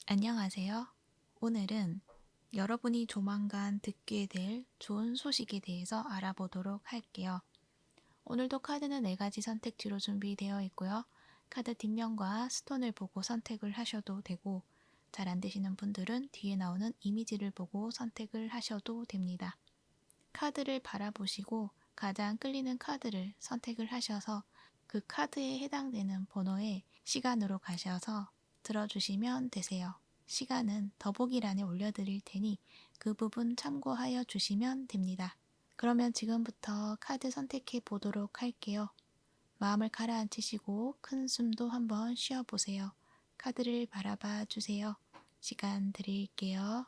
안녕하세요. 오늘은 여러분이 조만간 듣게 될 좋은 소식에 대해서 알아보도록 할게요. 오늘도 카드는 4가지 선택지로 준비되어 있고요. 카드 뒷면과 스톤을 보고 선택을 하셔도 되고, 잘 안 되시는 분들은 뒤에 나오는 이미지를 보고 선택을 하셔도 됩니다. 카드를 바라보시고 가장 끌리는 카드를 선택을 하셔서 그 카드에 해당되는 번호의 시간으로 가셔서 들어주시면 되세요. 시간은 더보기란에 올려드릴 테니 그 부분 참고하여 주시면 됩니다. 그러면 지금부터 카드 선택해 보도록 할게요. 마음을 가라앉히시고 큰 숨도 한번 쉬어보세요. 카드를 바라봐 주세요. 시간 드릴게요.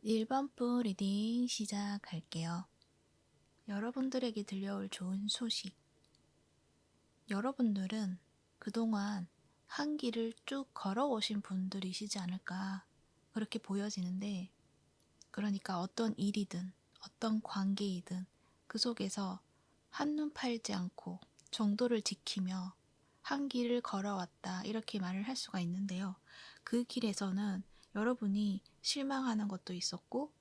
1번부 리딩 시작할게요. 여러분들에게 들려올 좋은 소식. 여러분들은 그동안 한 길을 쭉 걸어오신 분들이시지 않을까 그렇게 보여지는데, 그러니까 어떤 일이든 어떤 관계이든 그 속에서 한눈 팔지 않고 정도를 지키며 한 길을 걸어왔다 이렇게 말을 할 수가 있는데요. 그 길에서는 여러분이 실망하는 것도 있었고,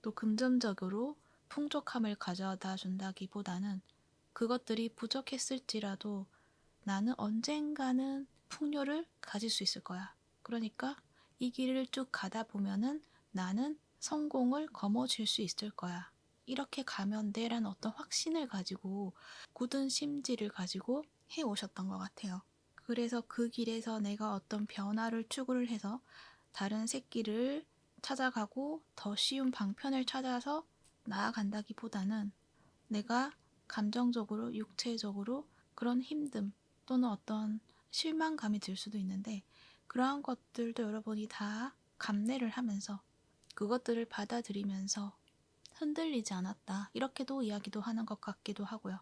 또 금전적으로 풍족함을 가져다 준다기보다는 그것들이 부족했을지라도 나는 언젠가는 풍요를 가질 수 있을 거야. 그러니까 이 길을 쭉 가다 보면은 나는 성공을 거머쥘 수 있을 거야. 이렇게 가면 돼라는 어떤 확신을 가지고 굳은 심지를 가지고 해 오셨던 것 같아요. 그래서 그 길에서 내가 어떤 변화를 추구를 해서 다른 새길을 찾아가고 더 쉬운 방편을 찾아서 나아간다기보다는 내가 감정적으로, 육체적으로 그런 힘듦 또는 어떤 실망감이 들 수도 있는데, 그러한 것들도 여러분이 다 감내를 하면서 그것들을 받아들이면서 흔들리지 않았다, 이렇게도 이야기도 하는 것 같기도 하고요.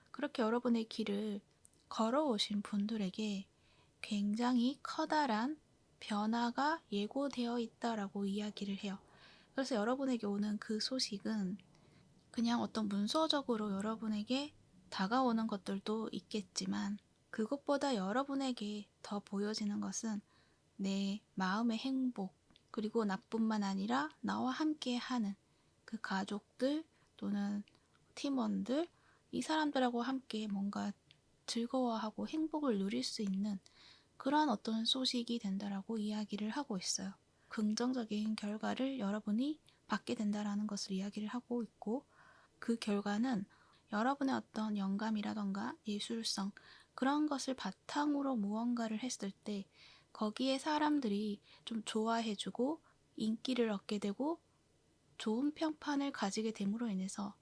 그렇게 여러분의 길을 걸어오신 분들에게 굉장히 커다란 변화가 예고되어 있다라고 이야기를 해요. 그래서 여러분에게 오는 그 소식은 그냥 어떤 문서적으로 여러분에게 다가오는 것들도 있겠지만, 그것보다 여러분에게 더 보여지는 것은 내 마음의 행복, 그리고 나뿐만 아니라 나와 함께 하는 그 가족들 또는 팀원들, 이 사람들하고 함께 뭔가 즐거워하고 행복을 누릴 수 있는 그러한 어떤 소식이 된다라고 이야기를 하고 있어요. 긍정적인 결과를 여러분이 받게 된다라는 것을 이야기를 하고 있고, 그 결과는 여러분의 어떤 영감이라던가 예술성, 그런 것을 바탕으로 무언가를 했을 때 거기에 사람들이 좀 좋아해주고 인기를 얻게 되고 좋은 평판을 가지게 됨으로 인해서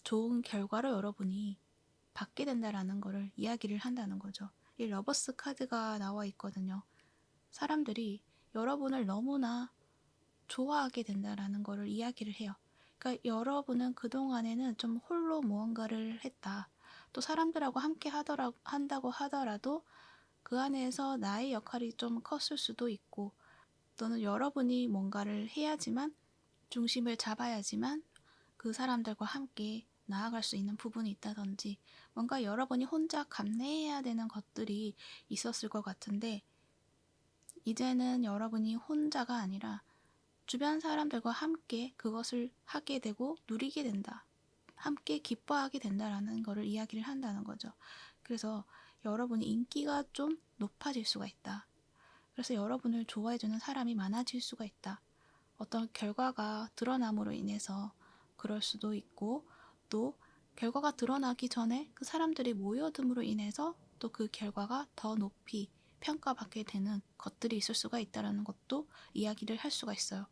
좋은 결과를 여러분이 받게 된다라는 것을 이야기를 한다는 거죠. 이 러버스 카드가 나와 있거든요. 사람들이 여러분을 너무나 좋아하게 된다라는 것을 이야기를 해요. 그러니까 여러분은 그동안에는 좀 홀로 무언가를 했다. 또 사람들하고 함께 한다고 하더라도 그 안에서 나의 역할이 좀 컸을 수도 있고, 또는 여러분이 뭔가를 해야지만, 중심을 잡아야지만 그 사람들과 함께 나아갈 수 있는 부분이 있다든지, 뭔가 여러분이 혼자 감내해야 되는 것들이 있었을 것 같은데, 이제는 여러분이 혼자가 아니라 주변 사람들과 함께 그것을 하게 되고 누리게 된다. 함께 기뻐하게 된다라는 것을 이야기를 한다는 거죠. 그래서 여러분이 인기가 좀 높아질 수가 있다. 그래서 여러분을 좋아해주는 사람이 많아질 수가 있다. 어떤 결과가 드러남으로 인해서 그럴 수도 있고, 또 결과가 드러나기 전에 그 사람들이 모여듦으로 인해서 또 그 결과가 더 높이 평가받게 되는 것들이 있을 수가 있다는 것도 이야기를 할 수가 있어요.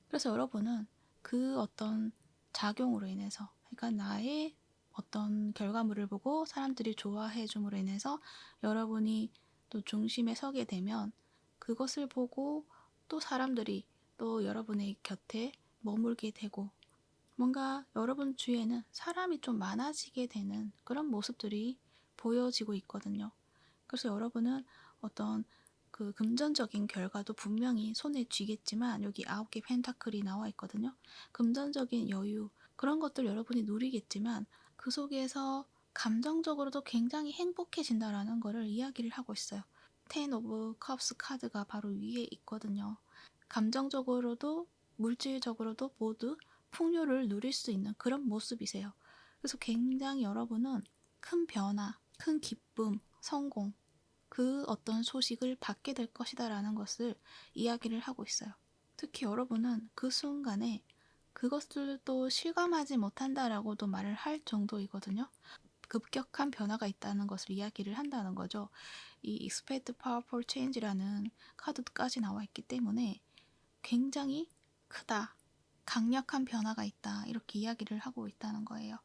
그래서 여러분은 그 어떤 작용으로 인해서, 그러니까 나의 어떤 결과물을 보고 사람들이 좋아해 줌으로 인해서 여러분이 또 중심에 서게 되면, 그것을 보고 또 사람들이 또 여러분의 곁에 머물게 되고, 뭔가 여러분 주위에는 사람이 좀 많아지게 되는 그런 모습들이 보여지고 있거든요. 그래서 여러분은 어떤 그 금전적인 결과도 분명히 손에 쥐겠지만 여기 9개 펜타클이 나와 있거든요. 금전적인 여유 그런 것들 여러분이 누리겠지만 그 속에서 감정적으로도 굉장히 행복해진다라는 거를 이야기를 하고 있어요. 텐 오브 컵스 카드가 바로 위에 있거든요. 감정적으로도 물질적으로도 모두 풍요를 누릴 수 있는 그런 모습이세요. 그래서 굉장히 여러분은 큰 변화, 큰 기쁨, 성공, 그 어떤 소식을 받게 될 것이다 라는 것을 이야기를 하고 있어요. 특히 여러분은 그 순간에 그것들도 실감하지 못한다라고도 말을 할 정도이거든요. 급격한 변화가 있다는 것을 이야기를 한다는 거죠. 이 Expect Powerful Change라는 카드까지 나와 있기 때문에 굉장히 크다, 강력한 변화가 있다 이렇게 이야기를 하고 있다는 거예요.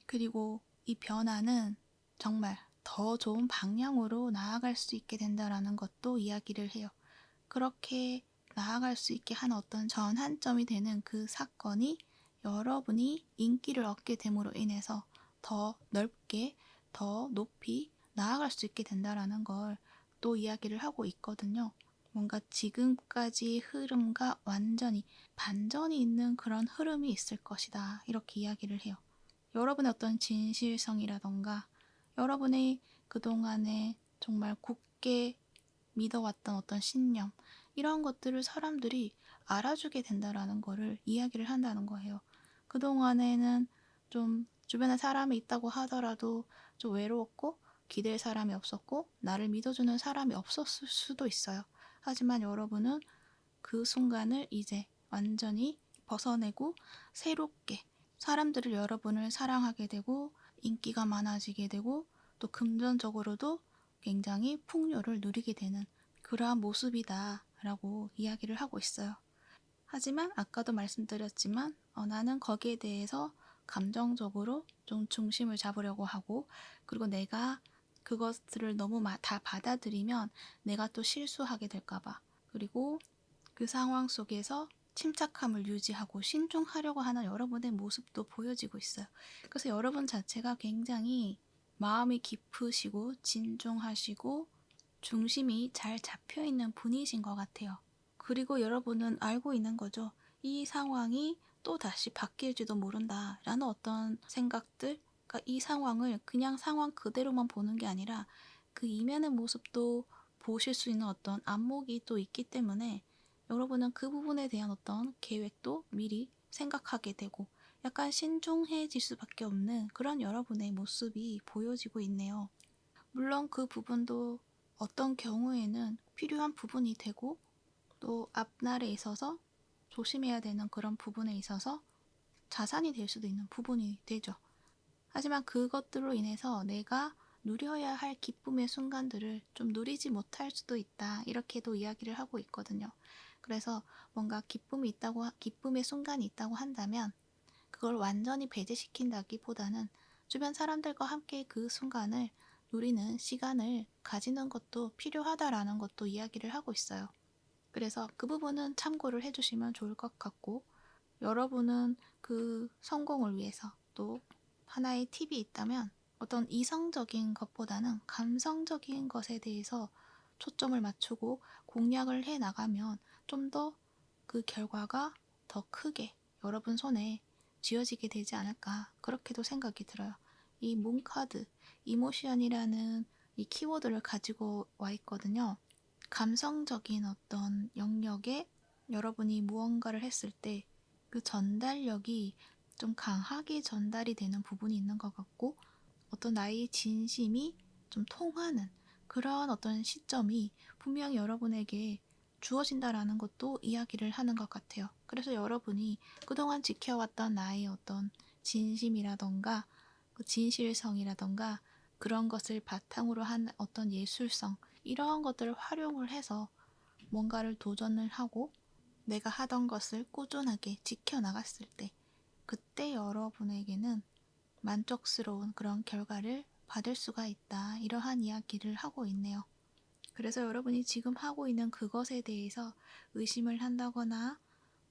그리고 이 변화는 정말 더 좋은 방향으로 나아갈 수 있게 된다라는 것도 이야기를 해요. 그렇게 나아갈 수 있게 한 어떤 전환점이 되는 그 사건이 여러분이 인기를 얻게 됨으로 인해서 더 넓게, 더 높이 나아갈 수 있게 된다라는 걸 또 이야기를 하고 있거든요. 뭔가 지금까지 흐름과 완전히 반전이 있는 그런 흐름이 있을 것이다. 이렇게 이야기를 해요. 여러분의 어떤 진실성이라던가 여러분의 그동안에 정말 굳게 믿어왔던 어떤 신념 이런 것들을 사람들이 알아주게 된다라는 거를 이야기를 한다는 거예요. 그동안에는 좀 주변에 사람이 있다고 하더라도 좀 외로웠고 기댈 사람이 없었고 나를 믿어주는 사람이 없었을 수도 있어요. 하지만 여러분은 그 순간을 이제 완전히 벗어내고 새롭게 사람들을 여러분을 사랑하게 되고 인기가 많아지게 되고 또 금전적으로도 굉장히 풍요를 누리게 되는 그러한 모습이다 라고 이야기를 하고 있어요. 하지만 아까도 말씀드렸지만 나는 거기에 대해서 감정적으로 좀 중심을 잡으려고 하고 그리고 내가 그것들을 너무 다 받아들이면 내가 또 실수하게 될까봐 그리고 그 상황 속에서 침착함을 유지하고 신중하려고 하는 여러분의 모습도 보여지고 있어요. 그래서 여러분 자체가 굉장히 마음이 깊으시고 진중하시고 중심이 잘 잡혀있는 분이신 것 같아요. 그리고 여러분은 알고 있는 거죠. 이 상황이 또 다시 바뀔지도 모른다 라는 어떤 생각들, 그러니까 이 상황을 그냥 상황 그대로만 보는 게 아니라 그 이면의 모습도 보실 수 있는 어떤 안목이 또 있기 때문에 여러분은 그 부분에 대한 어떤 계획도 미리 생각하게 되고 약간 신중해질 수밖에 없는 그런 여러분의 모습이 보여지고 있네요. 물론 그 부분도 어떤 경우에는 필요한 부분이 되고 또 앞날에 있어서 조심해야 되는 그런 부분에 있어서 자산이 될 수도 있는 부분이 되죠. 하지만 그것들로 인해서 내가 누려야 할 기쁨의 순간들을 좀 누리지 못할 수도 있다. 이렇게도 이야기를 하고 있거든요. 그래서 뭔가 기쁨의 순간이 있다고 한다면 그걸 완전히 배제시킨다기보다는 주변 사람들과 함께 그 순간을 누리는 시간을 가지는 것도 필요하다라는 것도 이야기를 하고 있어요. 그래서 그 부분은 참고를 해주시면 좋을 것 같고 여러분은 그 성공을 위해서 또 하나의 팁이 있다면 어떤 이성적인 것보다는 감성적인 것에 대해서 초점을 맞추고 공략을 해 나가면 좀 더 그 결과가 더 크게 여러분 손에 쥐어지게 되지 않을까 그렇게도 생각이 들어요. 이 문카드, 이모션이라는 이 키워드를 가지고 와 있거든요. 감성적인 어떤 영역에 여러분이 무언가를 했을 때 그 전달력이 좀 강하게 전달이 되는 부분이 있는 것 같고 어떤 나의 진심이 좀 통하는 그러한 어떤 시점이 분명히 여러분에게 주어진다라는 것도 이야기를 하는 것 같아요. 그래서 여러분이 그동안 지켜왔던 나의 어떤 진심이라던가 그 진실성이라던가 그런 것을 바탕으로 한 어떤 예술성 이러한 것들을 활용을 해서 뭔가를 도전을 하고 내가 하던 것을 꾸준하게 지켜나갔을 때 그때 여러분에게는 만족스러운 그런 결과를 받을 수가 있다. 이러한 이야기를 하고 있네요. 그래서 여러분이 지금 하고 있는 그것에 대해서 의심을 한다거나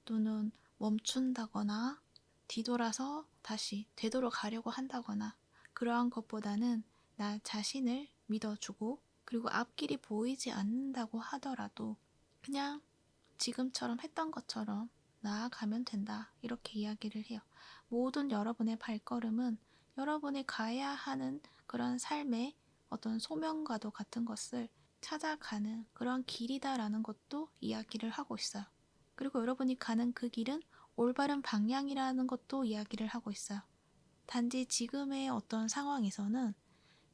또는 멈춘다거나 뒤돌아서 다시 되돌아가려고 한다거나 그러한 것보다는 나 자신을 믿어주고, 그리고 앞길이 보이지 않는다고 하더라도 그냥 지금처럼 했던 것처럼 나아가면 된다, 이렇게 이야기를 해요. 모든 여러분의 발걸음은 여러분이 가야 하는 그런 삶의 어떤 소명과도 같은 것을 찾아가는 그런 길이다라는 것도 이야기를 하고 있어요. 그리고 여러분이 가는 그 길은 올바른 방향이라는 것도 이야기를 하고 있어요. 단지 지금의 어떤 상황에서는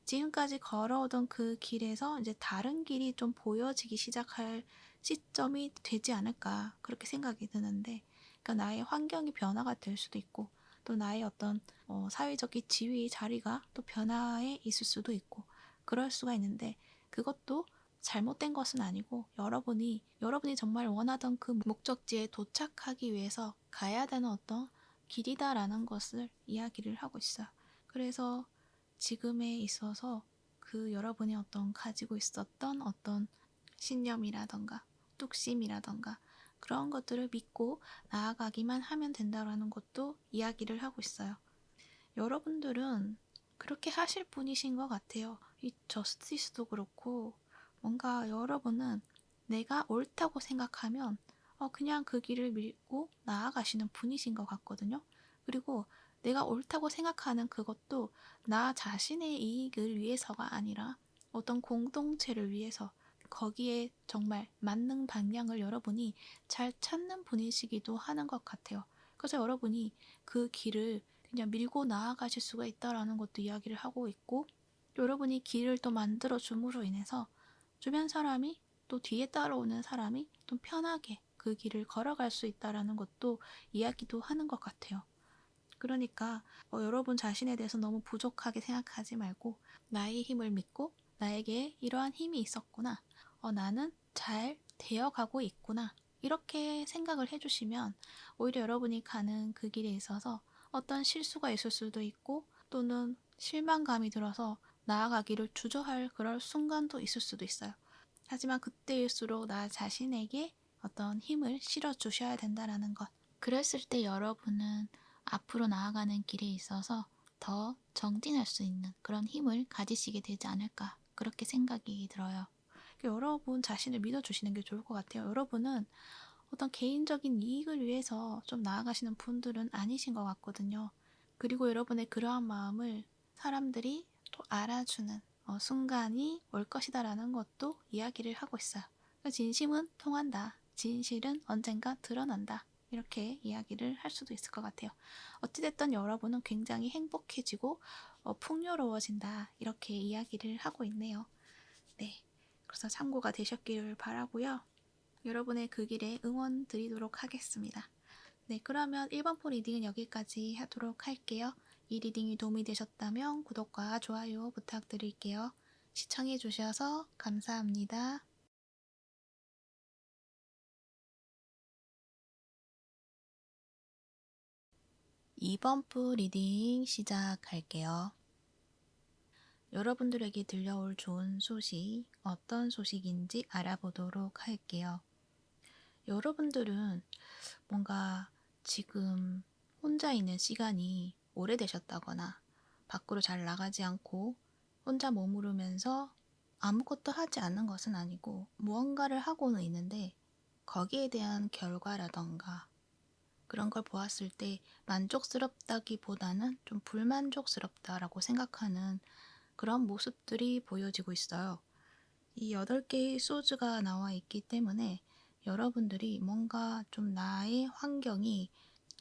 지금까지 걸어오던 그 길에서 이제 다른 길이 좀 보여지기 시작할 시점이 되지 않을까, 그렇게 생각이 드는데, 그러니까 나의 환경이 변화가 될 수도 있고, 또 나의 어떤 사회적인 지위 자리가 또 변화해 있을 수도 있고, 그럴 수가 있는데, 그것도 잘못된 것은 아니고 여러분이 정말 원하던 그 목적지에 도착하기 위해서 가야 되는 어떤 길이다라는 것을 이야기를 하고 있어요. 그래서 지금에 있어서 그 여러분이 어떤 가지고 있었던 어떤 신념이라던가 뚝심이라던가 그런 것들을 믿고 나아가기만 하면 된다라는 것도 이야기를 하고 있어요. 여러분들은 그렇게 하실 분이신 것 같아요. 이 저스티스도 그렇고, 뭔가 여러분은 내가 옳다고 생각하면 그냥 그 길을 밀고 나아가시는 분이신 것 같거든요. 그리고 내가 옳다고 생각하는 그것도 나 자신의 이익을 위해서가 아니라 어떤 공동체를 위해서, 거기에 정말 맞는 방향을 여러분이 잘 찾는 분이시기도 하는 것 같아요. 그래서 여러분이 그 길을 그냥 밀고 나아가실 수가 있다라는 것도 이야기를 하고 있고, 여러분이 길을 또 만들어 줌으로 인해서 주변 사람이, 또 뒤에 따라오는 사람이 좀 편하게 그 길을 걸어갈 수 있다라는 것도 이야기도 하는 것 같아요. 그러니까 여러분 자신에 대해서 너무 부족하게 생각하지 말고 나의 힘을 믿고, 나에게 이러한 힘이 있었구나, 나는 잘 되어가고 있구나, 이렇게 생각을 해주시면 오히려 여러분이 가는 그 길에 있어서 어떤 실수가 있을 수도 있고, 또는 실망감이 들어서 나아가기를 주저할 그럴 순간도 있을 수도 있어요. 하지만 그때일수록 나 자신에게 어떤 힘을 실어 주셔야 된다라는 것. 그랬을 때 여러분은 앞으로 나아가는 길에 있어서 더 정진할 수 있는 그런 힘을 가지시게 되지 않을까, 그렇게 생각이 들어요. 여러분 자신을 믿어주시는 게 좋을 것 같아요. 여러분은 어떤 개인적인 이익을 위해서 좀 나아가시는 분들은 아니신 것 같거든요. 그리고 여러분의 그러한 마음을 사람들이 또 알아주는 순간이 올 것이다라는 것도 이야기를 하고 있어요. 진심은 통한다. 진실은 언젠가 드러난다. 이렇게 이야기를 할 수도 있을 것 같아요. 어찌됐든 여러분은 굉장히 행복해지고 풍요로워진다, 이렇게 이야기를 하고 있네요. 네, 그래서 참고가 되셨기를 바라고요. 여러분의 그 길에 응원 드리도록 하겠습니다. 네, 그러면 1번 포 리딩은 여기까지 하도록 할게요. 이 리딩이 도움이 되셨다면 구독과 좋아요 부탁드릴게요. 시청해주셔서 감사합니다. 2번 부 리딩 시작할게요. 여러분들에게 들려올 좋은 소식, 어떤 소식인지 알아보도록 할게요. 여러분들은 뭔가 지금 혼자 있는 시간이 오래되셨다거나, 밖으로 잘 나가지 않고 혼자 머무르면서 아무것도 하지 않는 것은 아니고 무언가를 하고는 있는데, 거기에 대한 결과라던가 그런 걸 보았을 때 만족스럽다기보다는 좀 불만족스럽다라고 생각하는 그런 모습들이 보여지고 있어요. 이 8개의 소즈가 나와 있기 때문에 여러분들이 뭔가 좀 나의 환경이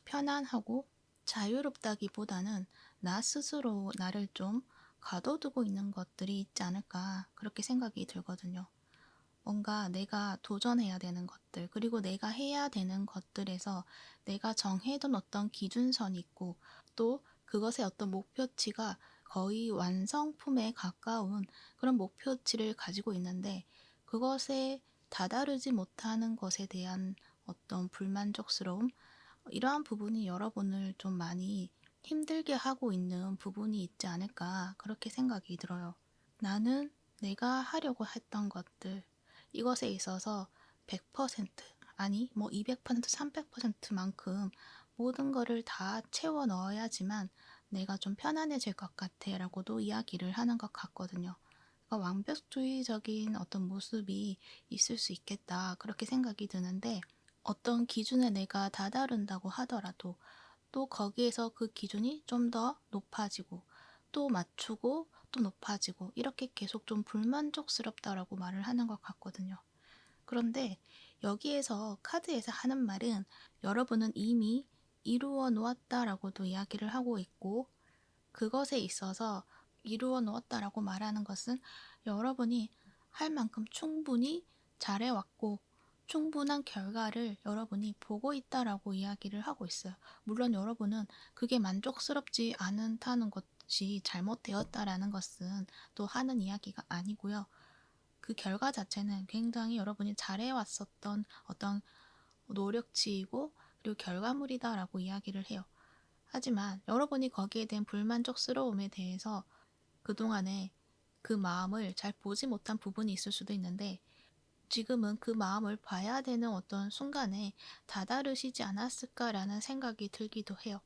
편안하고 자유롭다기보다는 나 스스로 나를 좀 가둬두고 있는 것들이 있지 않을까, 그렇게 생각이 들거든요. 뭔가 내가 도전해야 되는 것들, 그리고 내가 해야 되는 것들에서 내가 정해둔 어떤 기준선이 있고, 또 그것의 어떤 목표치가 거의 완성품에 가까운 그런 목표치를 가지고 있는데, 그것에 다다르지 못하는 것에 대한 어떤 불만족스러움, 이러한 부분이 여러분을 좀 많이 힘들게 하고 있는 부분이 있지 않을까, 그렇게 생각이 들어요. 나는 내가 하려고 했던 것들, 이것에 있어서 100%, 아니 200%, 300%만큼 모든 거를 다 채워 넣어야지만 내가 좀 편안해질 것 같아 라고도 이야기를 하는 것 같거든요. 그러니까 완벽주의적인 어떤 모습이 있을 수 있겠다 그렇게 생각이 드는데, 어떤 기준에 내가 다다른다고 하더라도 또 거기에서 그 기준이 좀 더 높아지고 또 맞추고 또 높아지고 이렇게 계속 좀 불만족스럽다라고 말을 하는 것 같거든요. 그런데 여기에서 카드에서 하는 말은 여러분은 이미 이루어 놓았다라고도 이야기를 하고 있고, 그것에 있어서 이루어 놓았다라고 말하는 것은 여러분이 할 만큼 충분히 잘해왔고 충분한 결과를 여러분이 보고 있다라고 이야기를 하고 있어요. 물론 여러분은 그게 만족스럽지 않다는 것이 잘못되었다라는 것은 또 하는 이야기가 아니고요. 그 결과 자체는 굉장히 여러분이 잘해왔었던 어떤 노력치이고 그리고 결과물이다라고 이야기를 해요. 하지만 여러분이 거기에 대한 불만족스러움에 대해서 그동안에 그 마음을 잘 보지 못한 부분이 있을 수도 있는데, 지금은 그 마음을 봐야 되는 어떤 순간에 다다르시지 않았을까라는 생각이 들기도 해요.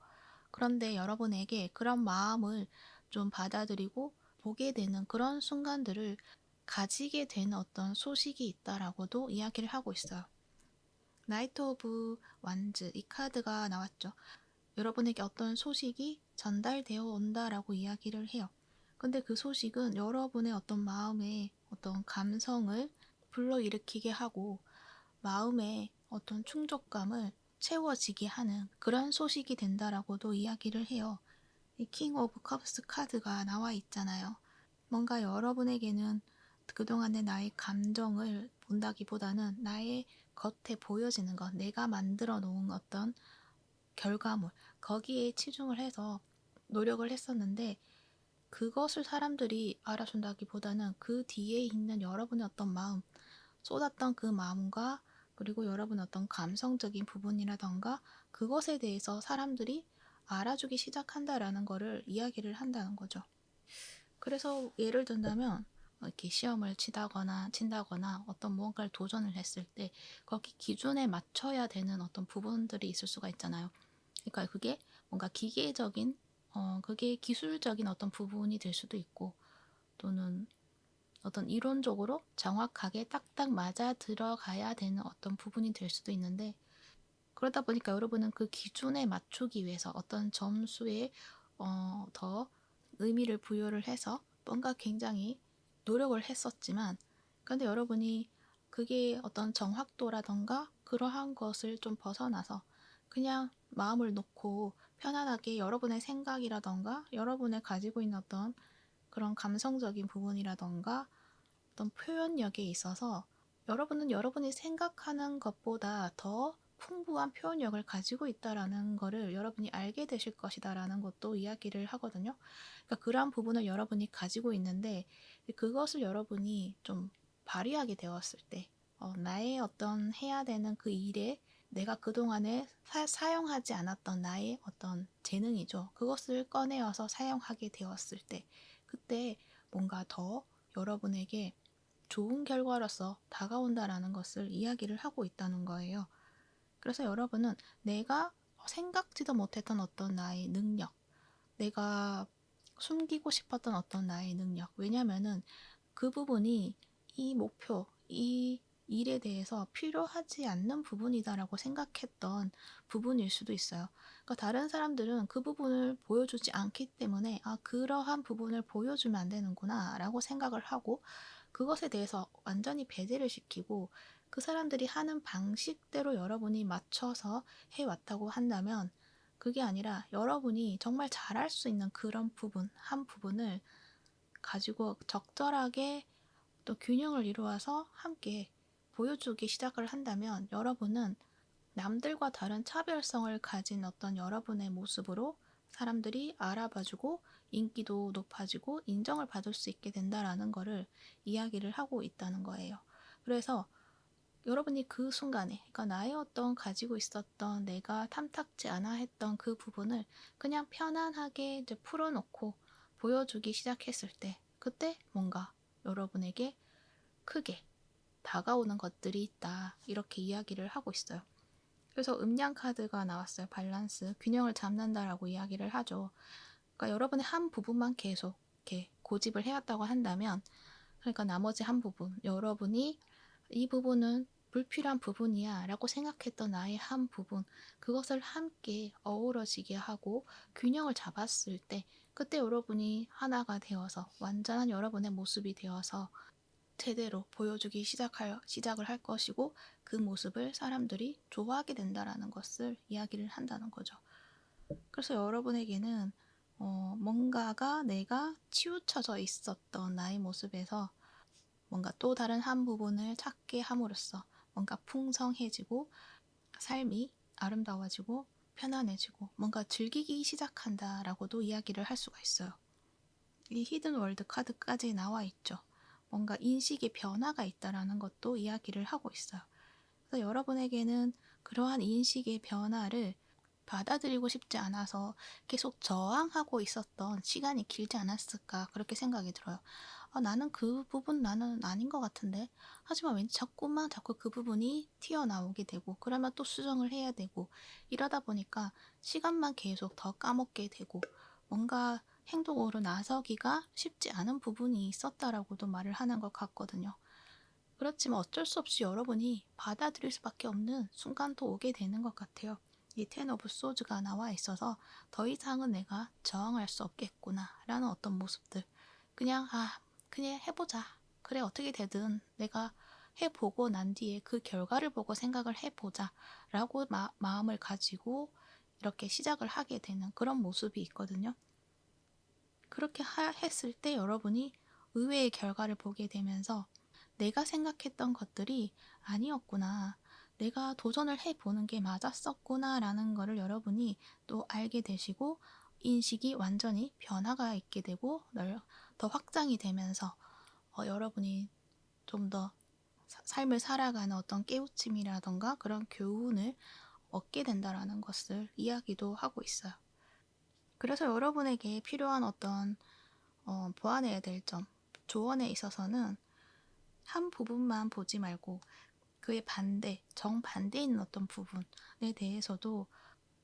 그런데 여러분에게 그런 마음을 좀 받아들이고 보게 되는 그런 순간들을 가지게 되는 어떤 소식이 있다라고도 이야기를 하고 있어요. 나이트 오브 완즈 이 카드가 나왔죠. 여러분에게 어떤 소식이 전달되어 온다라고 이야기를 해요. 근데 그 소식은 여러분의 어떤 마음의 어떤 감성을 불러일으키게 하고 마음의 어떤 충족감을 채워지게 하는 그런 소식이 된다라고도 이야기를 해요. 이 킹 오브 컵스 카드가 나와 있잖아요. 뭔가 여러분에게는 그동안의 나의 감정을 본다기보다는 나의 겉에 보여지는 것, 내가 만들어 놓은 어떤 결과물, 거기에 치중을 해서 노력을 했었는데, 그것을 사람들이 알아준다기보다는 그 뒤에 있는 여러분의 어떤 마음, 쏟았던 그 마음과 그리고 여러분의 어떤 감성적인 부분이라던가 그것에 대해서 사람들이 알아주기 시작한다라는 거를 이야기를 한다는 거죠. 그래서 예를 든다면 이렇게 시험을 친다거나 어떤 무언가를 도전을 했을 때 거기 기준에 맞춰야 되는 어떤 부분들이 있을 수가 있잖아요. 그러니까 그게 뭔가 기계적인 그게 기술적인 어떤 부분이 될 수도 있고, 또는 어떤 이론적으로 정확하게 딱딱 맞아 들어가야 되는 어떤 부분이 될 수도 있는데, 그러다 보니까 여러분은 그 기준에 맞추기 위해서 어떤 점수에 더 의미를 부여를 해서 뭔가 굉장히 노력을 했었지만, 근데 여러분이 그게 어떤 정확도라던가 그러한 것을 좀 벗어나서 그냥 마음을 놓고 편안하게 여러분의 생각이라던가 여러분의 가지고 있는 어떤 그런 감성적인 부분이라던가 어떤 표현력에 있어서 여러분은 여러분이 생각하는 것보다 더 풍부한 표현력을 가지고 있다라는 거를 여러분이 알게 되실 것이다라는 것도 이야기를 하거든요. 그러니까 그러한 부분을 여러분이 가지고 있는데, 그것을 여러분이 좀 발휘하게 되었을 때 나의 어떤 해야 되는 그 일에 내가 그동안에 사용하지 않았던 나의 어떤 재능이죠. 그것을 꺼내어서 사용하게 되었을 때 그때 뭔가 더 여러분에게 좋은 결과로서 다가온다라는 것을 이야기를 하고 있다는 거예요. 그래서 여러분은 내가 생각지도 못했던 어떤 나의 능력, 내가 숨기고 싶었던 어떤 나의 능력, 왜냐면은 그 부분이 이 목표, 이 일에 대해서 필요하지 않는 부분이다라고 생각했던 부분일 수도 있어요. 그러니까 다른 사람들은 그 부분을 보여주지 않기 때문에 그러한 부분을 보여주면 안 되는구나 라고 생각을 하고 그것에 대해서 완전히 배제를 시키고 그 사람들이 하는 방식대로 여러분이 맞춰서 해왔다고 한다면, 그게 아니라 여러분이 정말 잘할 수 있는 그런 부분, 한 부분을 가지고 적절하게 또 균형을 이루어서 함께 보여주기 시작을 한다면 여러분은 남들과 다른 차별성을 가진 어떤 여러분의 모습으로 사람들이 알아봐주고 인기도 높아지고 인정을 받을 수 있게 된다라는 거를 이야기를 하고 있다는 거예요. 그래서 여러분이 그 순간에, 그러니까 나의 어떤 가지고 있었던 내가 탐탁지 않아 했던 그 부분을 그냥 편안하게 이제 풀어놓고 보여주기 시작했을 때, 그때 뭔가 여러분에게 크게 다가오는 것들이 있다. 이렇게 이야기를 하고 있어요. 그래서 음량 카드가 나왔어요. 밸런스, 균형을 잡는다라고 이야기를 하죠. 그러니까 여러분의 한 부분만 계속 이렇게 고집을 해왔다고 한다면, 그러니까 나머지 한 부분, 여러분이 이 부분은 불필요한 부분이야 라고 생각했던 나의 한 부분, 그것을 함께 어우러지게 하고 균형을 잡았을 때, 그때 여러분이 하나가 되어서 완전한 여러분의 모습이 되어서 제대로 보여주기 시작을 할 것이고, 그 모습을 사람들이 좋아하게 된다라는 것을 이야기를 한다는 거죠. 그래서 여러분에게는 뭔가가 내가 치우쳐져 있었던 나의 모습에서 뭔가 또 다른 한 부분을 찾게 함으로써 뭔가 풍성해지고 삶이 아름다워지고 편안해지고 뭔가 즐기기 시작한다라고도 이야기를 할 수가 있어요. 이 히든 월드 카드까지 나와 있죠. 뭔가 인식의 변화가 있다라는 것도 이야기를 하고 있어요. 그래서 여러분에게는 그러한 인식의 변화를 받아들이고 싶지 않아서 계속 저항하고 있었던 시간이 길지 않았을까, 그렇게 생각이 들어요. 나는 그 부분 나는 아닌 것 같은데, 하지만 왠지 자꾸 그 부분이 튀어나오게 되고, 그러면 또 수정을 해야 되고, 이러다 보니까 시간만 계속 더 까먹게 되고, 뭔가 행동으로 나서기가 쉽지 않은 부분이 있었다라고도 말을 하는 것 같거든요. 그렇지만 어쩔 수 없이 여러분이 받아들일 수밖에 없는 순간도 오게 되는 것 같아요. 이 텐 오브 소즈가 나와 있어서 더 이상은 내가 저항할 수 없겠구나 라는 어떤 모습들, 그냥 그냥 해보자, 그래 어떻게 되든 내가 해보고 난 뒤에 그 결과를 보고 생각을 해보자 라고 마음을 가지고 이렇게 시작을 하게 되는 그런 모습이 있거든요. 그렇게 했을 때 여러분이 의외의 결과를 보게 되면서 내가 생각했던 것들이 아니었구나, 내가 도전을 해보는 게 맞았었구나 라는 거를 여러분이 또 알게 되시고, 인식이 완전히 변화가 있게 되고 더 확장이 되면서 여러분이 좀 더 삶을 살아가는 어떤 깨우침이라던가 그런 교훈을 얻게 된다라는 것을 이야기도 하고 있어요. 그래서 여러분에게 필요한 어떤 보완해야 될 점, 조언에 있어서는 한 부분만 보지 말고 그의 정반대에 있는 어떤 부분에 대해서도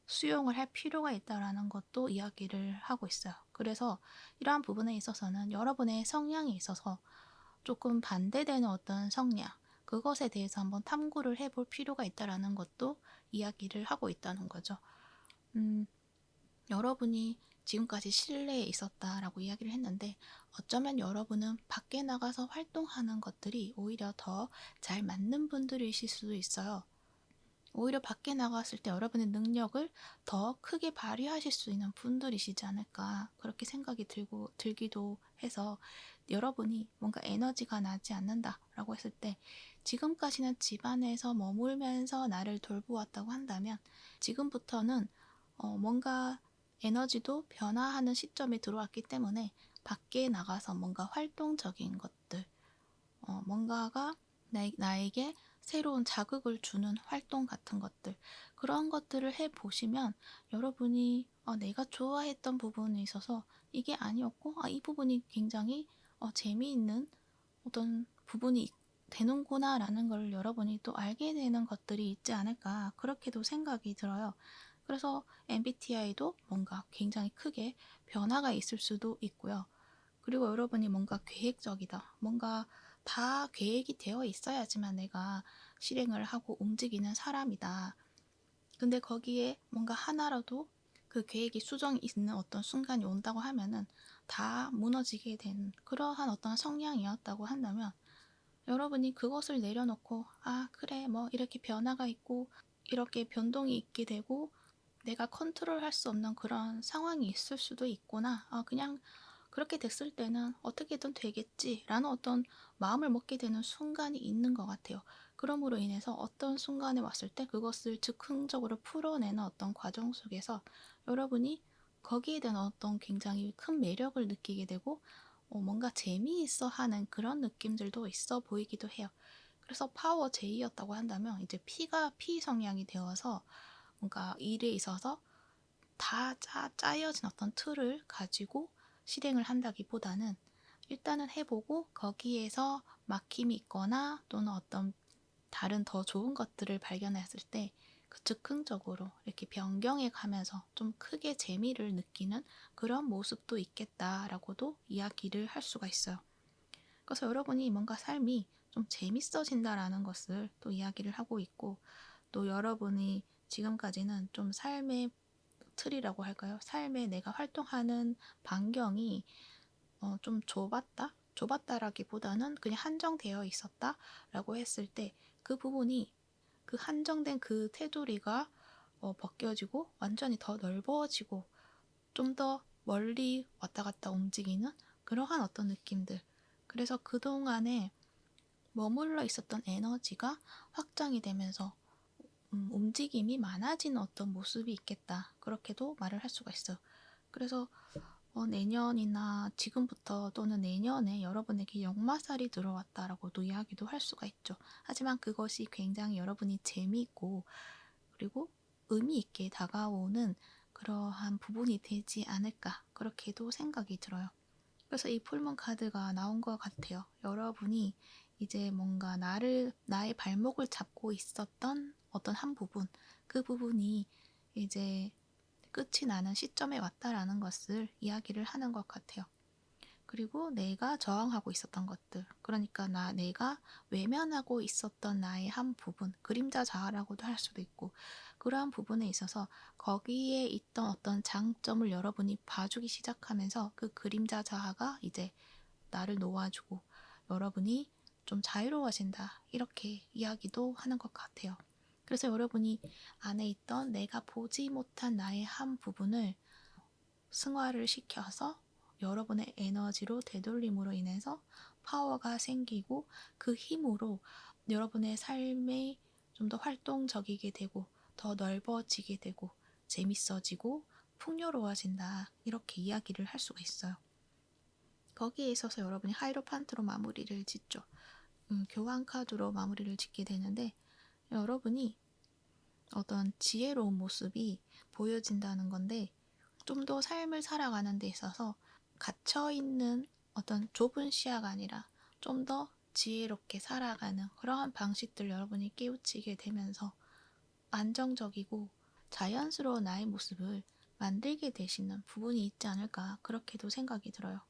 수용을 할 필요가 있다라는 것도 이야기를 하고 있어요. 그래서 이러한 부분에 있어서는 여러분의 성향에 있어서 조금 반대되는 어떤 성향, 그것에 대해서 한번 탐구를 해볼 필요가 있다라는 것도 이야기를 하고 있다는 거죠. 여러분이 지금까지 실내에 있었다라고 이야기를 했는데, 어쩌면 여러분은 밖에 나가서 활동하는 것들이 오히려 더 잘 맞는 분들이실 수도 있어요. 오히려 밖에 나갔을 때 여러분의 능력을 더 크게 발휘하실 수 있는 분들이시지 않을까, 그렇게 생각이 들기도 해서, 여러분이 뭔가 에너지가 나지 않는다라고 했을 때, 지금까지는 집안에서 머물면서 나를 돌보았다고 한다면 지금부터는 뭔가 에너지도 변화하는 시점에 들어왔기 때문에 밖에 나가서 뭔가 활동적인 것들, 뭔가가 나에게 새로운 자극을 주는 활동 같은 것들, 그런 것들을 해보시면 여러분이 내가 좋아했던 부분에 있어서 이게 아니었고, 이 부분이 굉장히 재미있는 어떤 부분이 되는구나 라는 걸 여러분이 또 알게 되는 것들이 있지 않을까, 그렇게도 생각이 들어요. 그래서 MBTI도 뭔가 굉장히 크게 변화가 있을 수도 있고요. 그리고 여러분이 뭔가 계획적이다, 뭔가 다 계획이 되어 있어야지만 내가 실행을 하고 움직이는 사람이다. 근데 거기에 뭔가 하나라도 그 계획이 수정이 있는 어떤 순간이 온다고 하면은 다 무너지게 된 그러한 어떤 성향이었다고 한다면, 여러분이 그것을 내려놓고 그래 뭐 이렇게 변화가 있고 이렇게 변동이 있게 되고 내가 컨트롤할 수 없는 그런 상황이 있을 수도 있구나, 그냥 그렇게 됐을 때는 어떻게든 되겠지라는 어떤 마음을 먹게 되는 순간이 있는 것 같아요. 그러므로 인해서 어떤 순간에 왔을 때 그것을 즉흥적으로 풀어내는 어떤 과정 속에서 여러분이 거기에 대한 어떤 굉장히 큰 매력을 느끼게 되고 뭔가 재미있어 하는 그런 느낌들도 있어 보이기도 해요. 그래서 파워 J였다고 한다면 이제 P 성향이 되어서 뭔가 일에 있어서 다 짜여진 어떤 틀을 가지고 실행을 한다기보다는 일단은 해보고 거기에서 막힘이 있거나 또는 어떤 다른 더 좋은 것들을 발견했을 때 즉흥적으로 이렇게 변경해 가면서 좀 크게 재미를 느끼는 그런 모습도 있겠다라고도 이야기를 할 수가 있어요. 그래서 여러분이 뭔가 삶이 좀 재밌어진다라는 것을 또 이야기를 하고 있고, 또 여러분이 지금까지는 좀 삶의 틀이라고 할까요? 삶에 내가 활동하는 반경이 좀 좁았다? 좁았다라기보다는 그냥 한정되어 있었다라고 했을 때 그 부분이, 그 한정된 그 테두리가 벗겨지고 완전히 더 넓어지고 좀 더 멀리 왔다 갔다 움직이는 그러한 어떤 느낌들. 그래서 그동안에 머물러 있었던 에너지가 확장이 되면서 움직임이 많아지는 어떤 모습이 있겠다. 그렇게도 말을 할 수가 있어요. 그래서 내년이나 지금부터 또는 내년에 여러분에게 역마살이 들어왔다라고도 이야기도 할 수가 있죠. 하지만 그것이 굉장히 여러분이 재미있고 그리고 의미 있게 다가오는 그러한 부분이 되지 않을까, 그렇게도 생각이 들어요. 그래서 이 풀문 카드가 나온 것 같아요. 여러분이 이제 뭔가 나의 발목을 잡고 있었던 어떤 한 부분, 그 부분이 이제 끝이 나는 시점에 왔다라는 것을 이야기를 하는 것 같아요. 그리고 내가 저항하고 있었던 것들, 그러니까 내가 외면하고 있었던 나의 한 부분, 그림자 자아라고도 할 수도 있고, 그러한 부분에 있어서 거기에 있던 어떤 장점을 여러분이 봐주기 시작하면서 그 그림자 자아가 이제 나를 놓아주고 여러분이 좀 자유로워진다, 이렇게 이야기도 하는 것 같아요. 그래서 여러분이 안에 있던 내가 보지 못한 나의 한 부분을 승화를 시켜서 여러분의 에너지로 되돌림으로 인해서 파워가 생기고 그 힘으로 여러분의 삶에 좀 더 활동적이게 되고 더 넓어지게 되고 재밌어지고 풍요로워진다, 이렇게 이야기를 할 수가 있어요. 거기에 있어서 여러분이 하이로판트로 마무리를 짓죠. 교환 카드로 마무리를 짓게 되는데, 여러분이 어떤 지혜로운 모습이 보여진다는 건데, 좀 더 삶을 살아가는 데 있어서 갇혀있는 어떤 좁은 시야가 아니라 좀 더 지혜롭게 살아가는 그러한 방식들 여러분이 깨우치게 되면서 안정적이고 자연스러운 나의 모습을 만들게 되시는 부분이 있지 않을까, 그렇게도 생각이 들어요.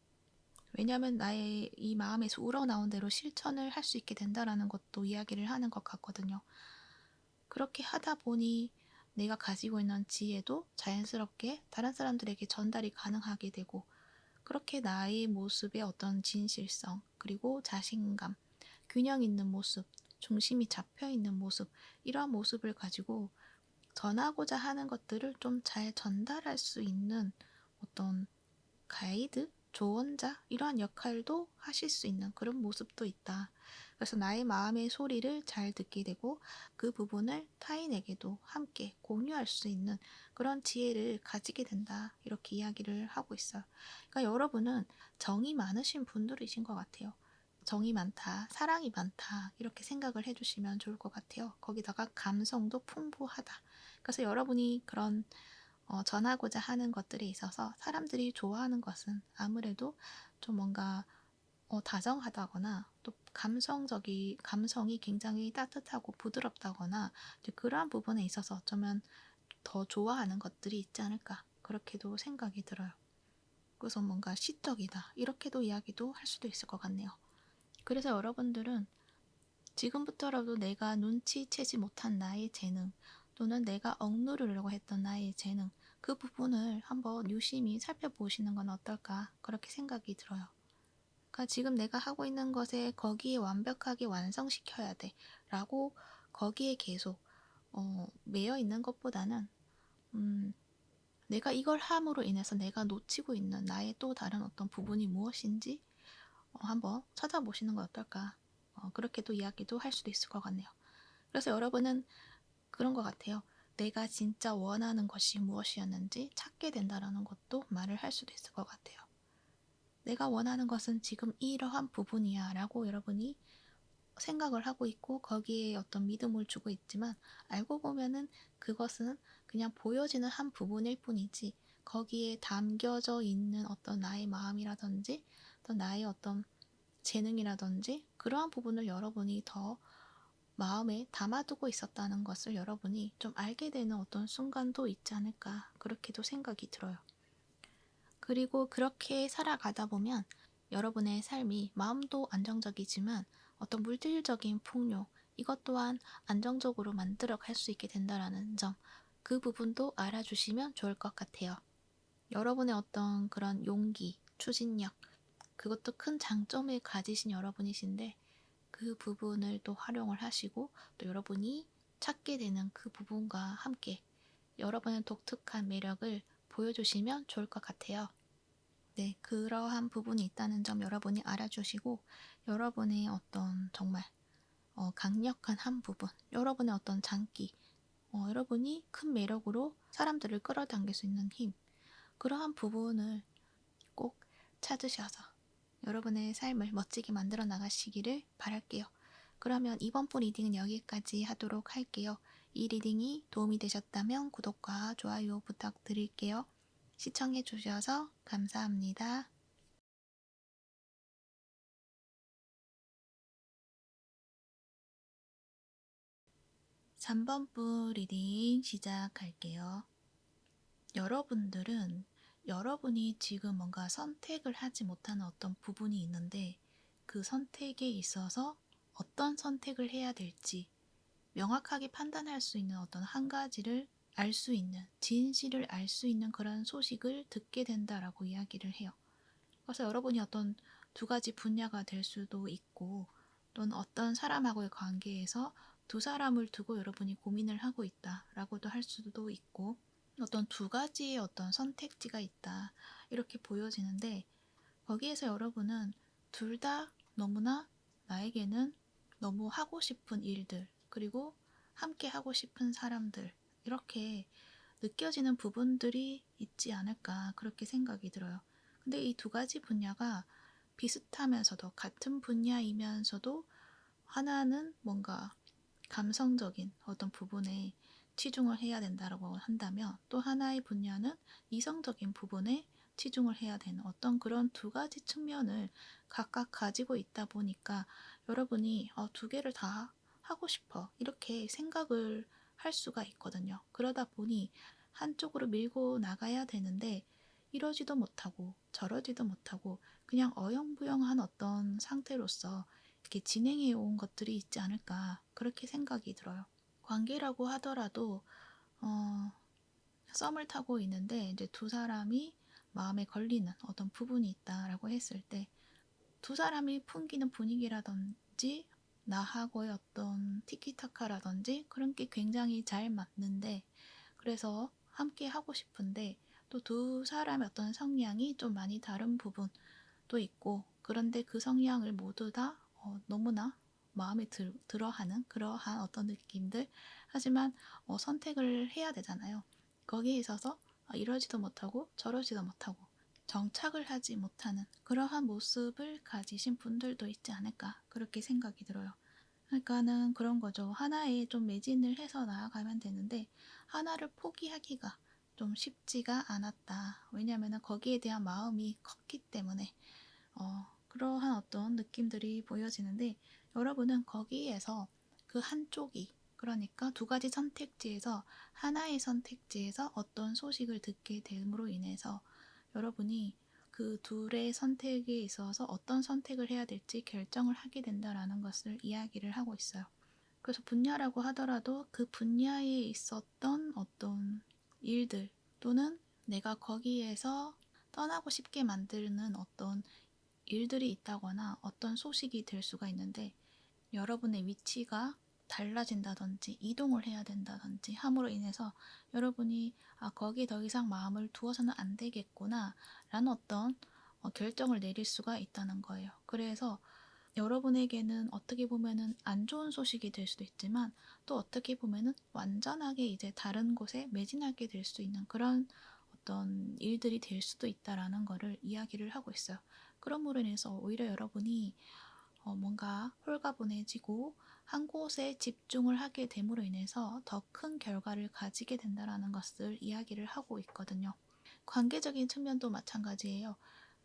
왜냐하면 나의 이 마음에서 우러나온 대로 실천을 할 수 있게 된다라는 것도 이야기를 하는 것 같거든요. 그렇게 하다 보니 내가 가지고 있는 지혜도 자연스럽게 다른 사람들에게 전달이 가능하게 되고, 그렇게 나의 모습의 어떤 진실성, 그리고 자신감, 균형 있는 모습, 중심이 잡혀 있는 모습, 이러한 모습을 가지고 전하고자 하는 것들을 좀 잘 전달할 수 있는 어떤 가이드, 조언자, 이러한 역할도 하실 수 있는 그런 모습도 있다. 그래서 나의 마음의 소리를 잘 듣게 되고 그 부분을 타인에게도 함께 공유할 수 있는 그런 지혜를 가지게 된다, 이렇게 이야기를 하고 있어요. 그러니까 여러분은 정이 많으신 분들이신 것 같아요. 정이 많다, 사랑이 많다, 이렇게 생각을 해주시면 좋을 것 같아요. 거기다가 감성도 풍부하다. 그래서 여러분이 그런 전하고자 하는 것들에 있어서 사람들이 좋아하는 것은 아무래도 좀 뭔가 다정하다거나 또 감성이 굉장히 따뜻하고 부드럽다거나 그러한 부분에 있어서 어쩌면 더 좋아하는 것들이 있지 않을까, 그렇게도 생각이 들어요. 그래서 뭔가 시적이다, 이렇게도 이야기도 할 수도 있을 것 같네요. 그래서 여러분들은 지금부터라도 내가 눈치채지 못한 나의 재능, 또는 내가 억누르려고 했던 나의 재능, 그 부분을 한번 유심히 살펴보시는 건 어떨까, 그렇게 생각이 들어요. 그러니까 지금 내가 하고 있는 것에 거기에 완벽하게 완성시켜야 돼 라고 거기에 계속 매여 있는 것보다는 내가 이걸 함으로 인해서 내가 놓치고 있는 나의 또 다른 어떤 부분이 무엇인지 한번 찾아보시는 건 어떨까, 그렇게도 이야기도 할 수도 있을 것 같네요. 그래서 여러분은 그런 것 같아요. 내가 진짜 원하는 것이 무엇이었는지 찾게 된다라는 것도 말을 할 수도 있을 것 같아요. 내가 원하는 것은 지금 이러한 부분이야 라고 여러분이 생각을 하고 있고 거기에 어떤 믿음을 주고 있지만, 알고 보면은 그것은 그냥 보여지는 한 부분일 뿐이지 거기에 담겨져 있는 어떤 나의 마음이라든지 또 나의 어떤 재능이라든지 그러한 부분을 여러분이 더 마음에 담아두고 있었다는 것을 여러분이 좀 알게 되는 어떤 순간도 있지 않을까 그렇게도 생각이 들어요. 그리고 그렇게 살아가다 보면 여러분의 삶이 마음도 안정적이지만 어떤 물질적인 풍요 이것 또한 안정적으로 만들어 갈 수 있게 된다라는 점, 그 부분도 알아주시면 좋을 것 같아요. 여러분의 어떤 그런 용기, 추진력, 그것도 큰 장점을 가지신 여러분이신데 그 부분을 또 활용을 하시고 또 여러분이 찾게 되는 그 부분과 함께 여러분의 독특한 매력을 보여주시면 좋을 것 같아요. 네, 그러한 부분이 있다는 점 여러분이 알아주시고 여러분의 어떤 정말 강력한 한 부분, 여러분의 어떤 장기, 여러분이 큰 매력으로 사람들을 끌어당길 수 있는 힘, 그러한 부분을 꼭 찾으셔서 여러분의 삶을 멋지게 만들어 나가시기를 바랄게요. 그러면 이번 분 리딩은 여기까지 하도록 할게요. 이 리딩이 도움이 되셨다면 구독과 좋아요 부탁드릴게요. 시청해 주셔서 감사합니다. 3번 분 리딩 시작할게요. 여러분들은 여러분이 지금 뭔가 선택을 하지 못하는 어떤 부분이 있는데 그 선택에 있어서 어떤 선택을 해야 될지 명확하게 판단할 수 있는 어떤 한 가지를 알 수 있는, 진실을 알 수 있는 그런 소식을 듣게 된다라고 이야기를 해요. 그래서 여러분이 어떤 두 가지 분야가 될 수도 있고 또는 어떤 사람하고의 관계에서 두 사람을 두고 여러분이 고민을 하고 있다라고도 할 수도 있고 어떤 두 가지의 어떤 선택지가 있다 이렇게 보여지는데 거기에서 여러분은 둘 다 너무나 나에게는 너무 하고 싶은 일들 그리고 함께 하고 싶은 사람들 이렇게 느껴지는 부분들이 있지 않을까 그렇게 생각이 들어요. 근데 이 두 가지 분야가 비슷하면서도 같은 분야이면서도 하나는 뭔가 감성적인 어떤 부분에 치중을 해야 된다고 한다면 또 하나의 분야는 이성적인 부분에 치중을 해야 되는 어떤 그런 두 가지 측면을 각각 가지고 있다 보니까 여러분이 두 개를 다 하고 싶어 이렇게 생각을 할 수가 있거든요. 그러다 보니 한쪽으로 밀고 나가야 되는데 이러지도 못하고 저러지도 못하고 그냥 어영부영한 어떤 상태로서 이렇게 진행해 온 것들이 있지 않을까 그렇게 생각이 들어요. 관계라고 하더라도 어, 썸을 타고 있는데 이제 두 사람이 마음에 걸리는 어떤 부분이 있다라고 했을 때 두 사람이 풍기는 분위기라든지 나하고의 어떤 티키타카라든지 그런 게 굉장히 잘 맞는데 그래서 함께 하고 싶은데 또 두 사람의 어떤 성향이 좀 많이 다른 부분도 있고 그런데 그 성향을 모두 다 너무나 마음에 들어하는 그러한 어떤 느낌들 하지만 선택을 해야 되잖아요. 거기에 있어서 이러지도 못하고 저러지도 못하고 정착을 하지 못하는 그러한 모습을 가지신 분들도 있지 않을까 그렇게 생각이 들어요. 그러니까는 그런 거죠. 하나에 좀 매진을 해서 나아가면 되는데 하나를 포기하기가 좀 쉽지가 않았다. 왜냐하면 거기에 대한 마음이 컸기 때문에 그러한 어떤 느낌들이 보여지는데 여러분은 거기에서 그 한쪽이 그러니까 두 가지 선택지에서 하나의 선택지에서 어떤 소식을 듣게 됨으로 인해서 여러분이 그 둘의 선택에 있어서 어떤 선택을 해야 될지 결정을 하게 된다라는 것을 이야기를 하고 있어요. 그래서 분야라고 하더라도 그 분야에 있었던 어떤 일들 또는 내가 거기에서 떠나고 싶게 만드는 어떤 일들이 있다거나 어떤 소식이 될 수가 있는데 여러분의 위치가 달라진다든지 이동을 해야 된다든지 함으로 인해서 여러분이 거기에 더 이상 마음을 두어서는 안 되겠구나 라는 어떤 결정을 내릴 수가 있다는 거예요. 그래서 여러분에게는 어떻게 보면은 안 좋은 소식이 될 수도 있지만 또 어떻게 보면은 완전하게 이제 다른 곳에 매진하게 될 수 있는 그런 어떤 일들이 될 수도 있다라는 거를 이야기를 하고 있어요. 그러므로 인해서 오히려 여러분이 뭔가 홀가분해지고 한 곳에 집중을 하게 됨으로 인해서 더 큰 결과를 가지게 된다라는 것을 이야기를 하고 있거든요. 관계적인 측면도 마찬가지예요.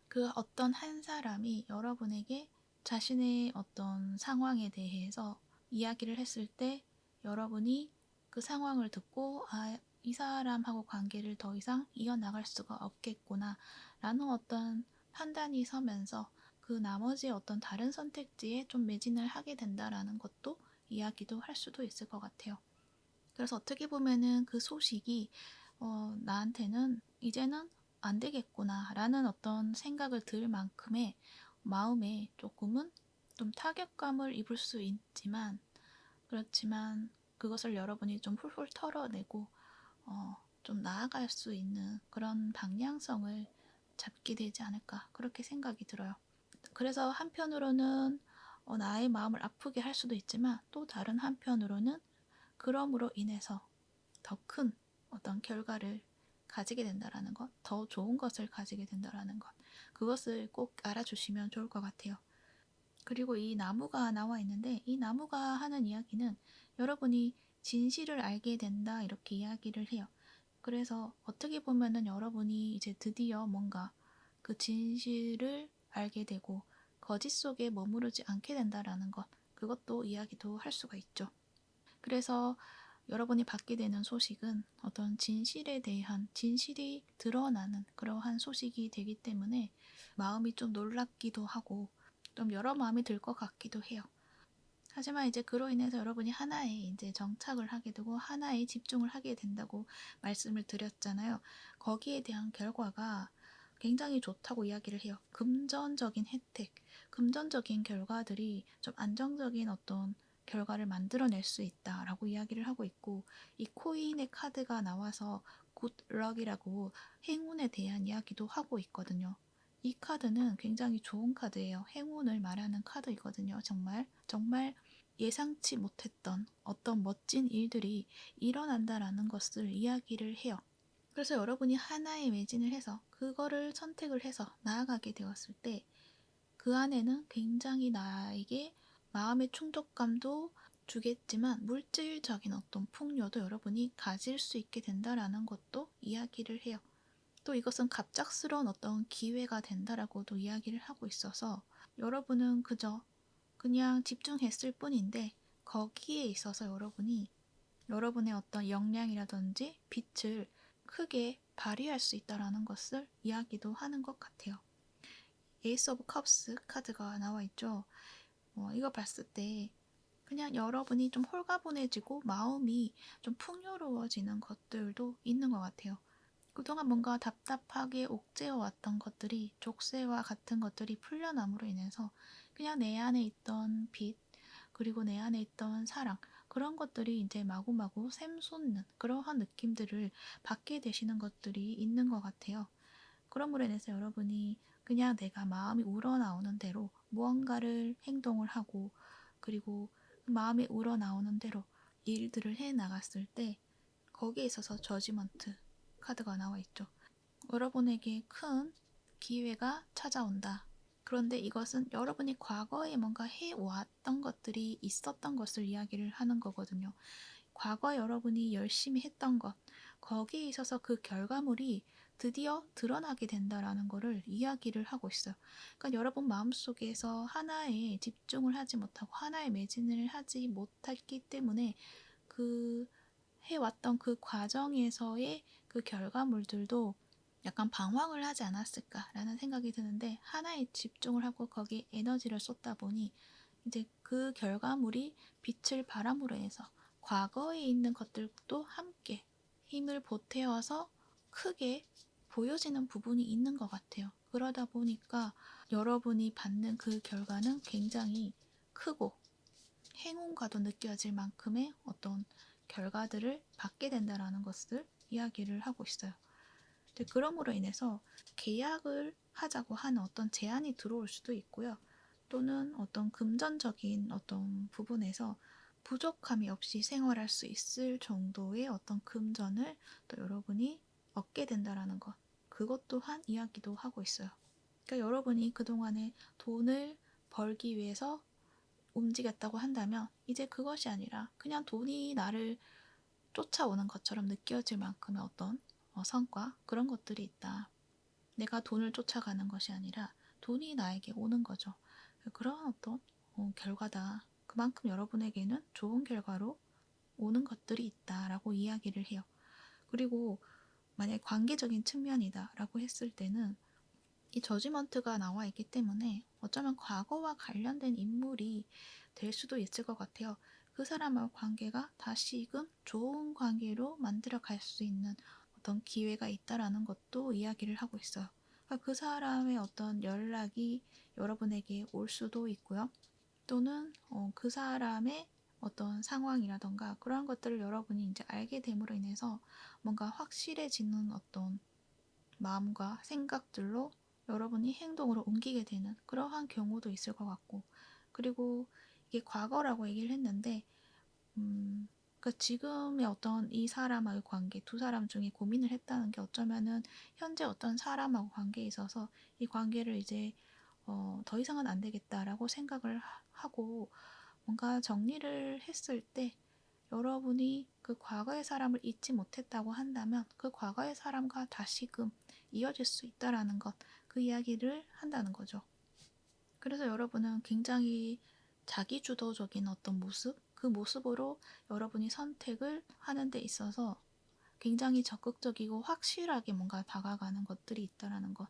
그 어떤 한 사람이 여러분에게 자신의 어떤 상황에 대해서 이야기를 했을 때 여러분이 그 상황을 듣고 이 사람하고 관계를 더 이상 이어나갈 수가 없겠구나 라는 어떤 판단이 서면서 그 나머지 어떤 다른 선택지에 좀 매진을 하게 된다라는 것도 이야기도 할 수도 있을 것 같아요. 그래서 어떻게 보면은 그 소식이 나한테는 이제는 안 되겠구나 라는 어떤 생각을 들 만큼의 마음에 조금은 좀 타격감을 입을 수 있지만, 그렇지만 그것을 여러분이 좀 훌훌 털어내고 좀 나아갈 수 있는 그런 방향성을 잡게 되지 않을까, 그렇게 생각이 들어요. 그래서 한편으로는 나의 마음을 아프게 할 수도 있지만, 또 다른 한편으로는 그럼으로 인해서 더 큰 어떤 결과를 가지게 된다라는 것, 더 좋은 것을 가지게 된다라는 것, 그것을 꼭 알아주시면 좋을 것 같아요. 그리고 이 나무가 나와 있는데, 이 나무가 하는 이야기는 여러분이 진실을 알게 된다 이렇게 이야기를 해요. 그래서 어떻게 보면은 여러분이 이제 드디어 뭔가 그 진실을 알게 되고 거짓 속에 머무르지 않게 된다라는 것, 그것도 이야기도 할 수가 있죠. 그래서 여러분이 받게 되는 소식은 어떤 진실에 대한, 진실이 드러나는 그러한 소식이 되기 때문에 마음이 좀 놀랍기도 하고 좀 여러 마음이 들 것 같기도 해요. 하지만 이제 그로 인해서 여러분이 하나에 이제 정착을 하게 되고 하나에 집중을 하게 된다고 말씀을 드렸잖아요. 거기에 대한 결과가 굉장히 좋다고 이야기를 해요. 금전적인 혜택, 금전적인 결과들이 좀 안정적인 어떤 결과를 만들어낼 수 있다라고 이야기를 하고 있고, 이 코인의 카드가 나와서 굿럭이라고 행운에 대한 이야기도 하고 있거든요. 이 카드는 굉장히 좋은 카드예요. 행운을 말하는 카드이거든요. 정말 예상치 못했던 어떤 멋진 일들이 일어난다라는 것을 이야기를 해요. 그래서 여러분이 하나에 매진을 해서 그거를 선택을 해서 나아가게 되었을 때 그 안에는 굉장히 나에게 마음의 충족감도 주겠지만 물질적인 어떤 풍요도 여러분이 가질 수 있게 된다라는 것도 이야기를 해요. 또 이것은 갑작스러운 어떤 기회가 된다라고도 이야기를 하고 있어서 여러분은 그냥 집중했을 뿐인데 거기에 있어서 여러분이 여러분의 어떤 역량이라든지 빛을 크게 발휘할 수 있다라는 것을 이야기도 하는 것 같아요. 에이스 오브 컵스 카드가 나와 있죠. 이거 봤을 때 그냥 여러분이 좀 홀가분해지고 마음이 좀 풍요로워지는 것들도 있는 것 같아요. 그동안 뭔가 답답하게 옥죄어왔던 것들이, 족쇄와 같은 것들이 풀려남으로 인해서 그냥 내 안에 있던 빛, 그리고 내 안에 있던 사랑, 그런 것들이 이제 마구마구 샘솟는 그러한 느낌들을 받게 되시는 것들이 있는 것 같아요. 그러므로 인해서 여러분이 그냥 내가 마음이 우러나오는 대로 무언가를 행동을 하고, 그리고 마음이 우러나오는 대로 일들을 해 나갔을 때 거기에 있어서 저지먼트 카드가 나와 있죠. 여러분에게 큰 기회가 찾아온다. 그런데 이것은 여러분이 과거에 뭔가 해왔던 것들이 있었던 것을 이야기를 하는 거거든요. 과거에 여러분이 열심히 했던 것, 거기에 있어서 그 결과물이 드디어 드러나게 된다라는 것을 이야기를 하고 있어요. 그러니까 여러분 마음속에서 하나에 집중을 하지 못하고 하나에 매진을 하지 못했기 때문에 그 해왔던 그 과정에서의 그 결과물들도 약간 방황을 하지 않았을까라는 생각이 드는데, 하나에 집중을 하고 거기에 에너지를 쏟다 보니 이제 그 결과물이 빛을 발함으로 해서 과거에 있는 것들도 함께 힘을 보태어서 크게 보여지는 부분이 있는 것 같아요. 그러다 보니까 여러분이 받는 그 결과는 굉장히 크고 행운과도 느껴질 만큼의 어떤 결과들을 받게 된다라는 것을 이야기를 하고 있어요. 그러므로 인해서 계약을 하자고 하는 어떤 제안이 들어올 수도 있고요. 또는 어떤 금전적인 어떤 부분에서 부족함이 없이 생활할 수 있을 정도의 어떤 금전을 또 여러분이 얻게 된다라는 것. 그것 또한 이야기도 하고 있어요. 그러니까 여러분이 그동안에 돈을 벌기 위해서 움직였다고 한다면 이제 그것이 아니라 그냥 돈이 나를 쫓아오는 것처럼 느껴질 만큼의 어떤 성과, 그런 것들이 있다. 내가 돈을 쫓아가는 것이 아니라 돈이 나에게 오는 거죠. 그런 어떤 결과다. 그만큼 여러분에게는 좋은 결과로 오는 것들이 있다라고 이야기를 해요. 그리고 만약에 관계적인 측면이다라고 했을 때는 이 저지먼트가 나와 있기 때문에 어쩌면 과거와 관련된 인물이 될 수도 있을 것 같아요. 그 사람과 관계가 다시금 좋은 관계로 만들어 갈 수 있는 어떤 기회가 있다라는 것도 이야기를 하고 있어요. 그러니까 그 사람의 어떤 연락이 여러분에게 올 수도 있고요. 또는 그 사람의 어떤 상황이라던가 그러한 것들을 여러분이 이제 알게 됨으로 인해서 뭔가 확실해지는 어떤 마음과 생각들로 여러분이 행동으로 옮기게 되는 그러한 경우도 있을 것 같고, 그리고 이게 과거라고 얘기를 했는데 그 지금의 어떤 이 사람과의 관계, 두 사람 중에 고민을 했다는 게 어쩌면은 현재 어떤 사람하고 관계에 있어서 이 관계를 이제 더 이상은 안 되겠다라고 생각을 하고 뭔가 정리를 했을 때 여러분이 그 과거의 사람을 잊지 못했다고 한다면 그 과거의 사람과 다시금 이어질 수 있다라는 것, 그 이야기를 한다는 거죠. 그래서 여러분은 굉장히 자기주도적인 어떤 모습, 그 모습으로 여러분이 선택을 하는 데 있어서 굉장히 적극적이고 확실하게 뭔가 다가가는 것들이 있다라는 것,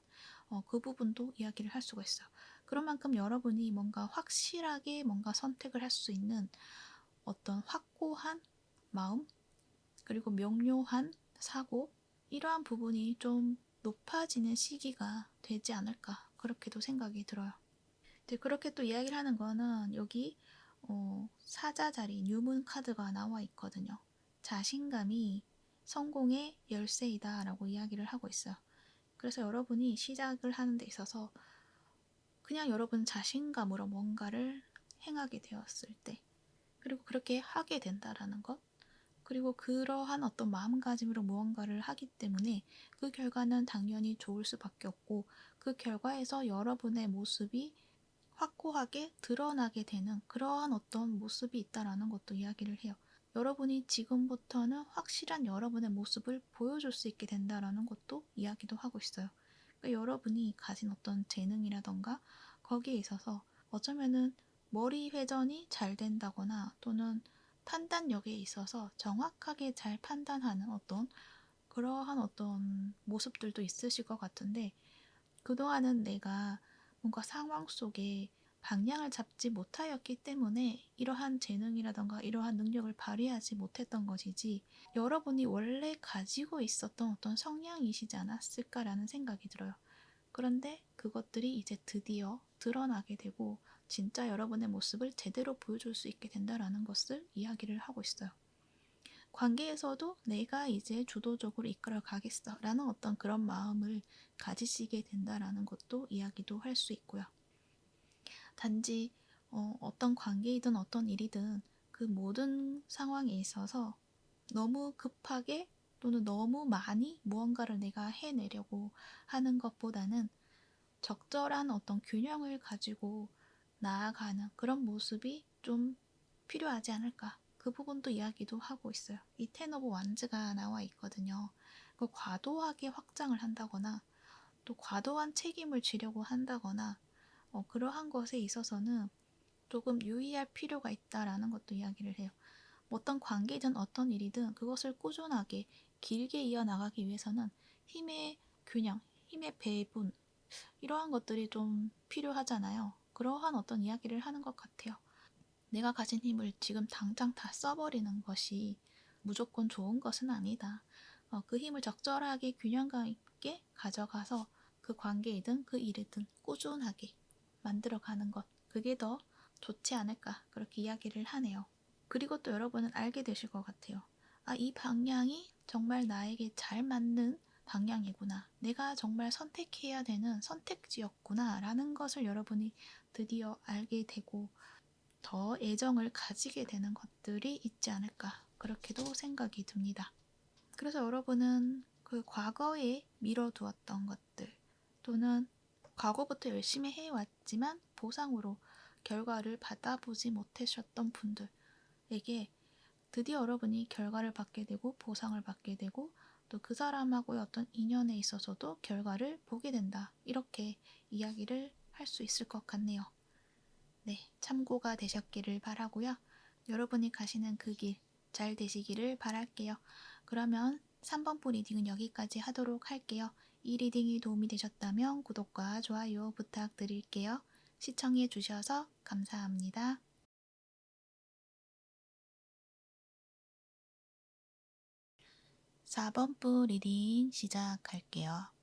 그 부분도 이야기를 할 수가 있어요. 그런 만큼 여러분이 뭔가 확실하게 뭔가 선택을 할 수 있는 어떤 확고한 마음, 그리고 명료한 사고, 이러한 부분이 좀 높아지는 시기가 되지 않을까, 그렇게도 생각이 들어요. 근데 그렇게 또 이야기를 하는 거는 여기 사자 자리 뉴문 카드가 나와 있거든요. 자신감이 성공의 열쇠이다 라고 이야기를 하고 있어요. 그래서 여러분이 시작을 하는 데 있어서 그냥 여러분 자신감으로 뭔가를 행하게 되었을 때, 그리고 그렇게 하게 된다라는 것, 그리고 그러한 어떤 마음가짐으로 무언가를 하기 때문에 그 결과는 당연히 좋을 수밖에 없고, 그 결과에서 여러분의 모습이 확고하게 드러나게 되는 그러한 어떤 모습이 있다라는 것도 이야기를 해요. 여러분이 지금부터는 확실한 여러분의 모습을 보여줄 수 있게 된다라는 것도 이야기도 하고 있어요. 그러니까 여러분이 가진 어떤 재능이라던가 거기에 있어서 어쩌면은 머리 회전이 잘 된다거나 또는 판단력에 있어서 정확하게 잘 판단하는 어떤 그러한 어떤 모습들도 있으실 것 같은데, 그동안은 내가 뭔가 상황 속에 방향을 잡지 못하였기 때문에 이러한 재능이라던가 이러한 능력을 발휘하지 못했던 것이지, 여러분이 원래 가지고 있었던 어떤 성향이시지 않았을까라는 생각이 들어요. 그런데 그것들이 이제 드디어 드러나게 되고 진짜 여러분의 모습을 제대로 보여줄 수 있게 된다라는 것을 이야기를 하고 있어요. 관계에서도 내가 이제 주도적으로 이끌어 가겠어 라는 어떤 그런 마음을 가지시게 된다라는 것도 이야기도 할 수 있고요. 단지 어떤 관계이든 어떤 일이든 그 모든 상황에 있어서 너무 급하게 또는 너무 많이 무언가를 내가 해내려고 하는 것보다는 적절한 어떤 균형을 가지고 나아가는 그런 모습이 좀 필요하지 않을까. 그 부분도 이야기도 하고 있어요. 이 텐 오브 완즈가 나와 있거든요. 그 과도하게 확장을 한다거나 또 과도한 책임을 지려고 한다거나 그러한 것에 있어서는 조금 유의할 필요가 있다라는 것도 이야기를 해요. 어떤 관계든 어떤 일이든 그것을 꾸준하게 길게 이어나가기 위해서는 힘의 균형, 힘의 배분, 이러한 것들이 좀 필요하잖아요. 그러한 어떤 이야기를 하는 것 같아요. 내가 가진 힘을 지금 당장 다 써버리는 것이 무조건 좋은 것은 아니다. 그 힘을 적절하게 균형감 있게 가져가서 그 관계이든 그 일이든 꾸준하게 만들어가는 것, 그게 더 좋지 않을까, 그렇게 이야기를 하네요. 그리고 또 여러분은 알게 되실 것 같아요. 이 방향이 정말 나에게 잘 맞는 방향이구나. 내가 정말 선택해야 되는 선택지였구나 라는 것을 여러분이 드디어 알게 되고 더 애정을 가지게 되는 것들이 있지 않을까, 그렇게도 생각이 듭니다. 그래서 여러분은 그 과거에 미뤄두었던 것들 또는 과거부터 열심히 해왔지만 보상으로 결과를 받아보지 못하셨던 분들에게 드디어 여러분이 결과를 받게 되고 보상을 받게 되고 또 그 사람하고의 어떤 인연에 있어서도 결과를 보게 된다, 이렇게 이야기를 할 수 있을 것 같네요. 네, 참고가 되셨기를 바라고요. 여러분이 가시는 그 길 잘 되시기를 바랄게요. 그러면 3번분 리딩은 여기까지 하도록 할게요. 이 리딩이 도움이 되셨다면 구독과 좋아요 부탁드릴게요. 시청해 주셔서 감사합니다. 4번분 리딩 시작할게요.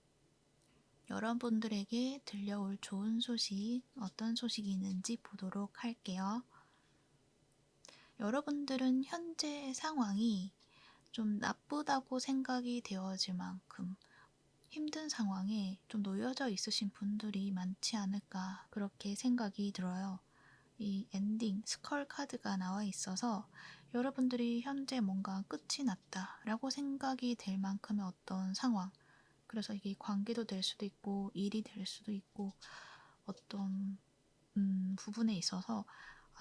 여러분들에게 들려올 좋은 소식, 어떤 소식이 있는지 보도록 할게요. 여러분들은 현재 상황이 좀 나쁘다고 생각이 되어질 만큼 힘든 상황에 좀 놓여져 있으신 분들이 많지 않을까 그렇게 생각이 들어요. 이 엔딩 스컬 카드가 나와 있어서 여러분들이 현재 뭔가 끝이 났다라고 생각이 될 만큼의 어떤 상황, 그래서 이게 관계도 될 수도 있고 일이 될 수도 있고 어떤 부분에 있어서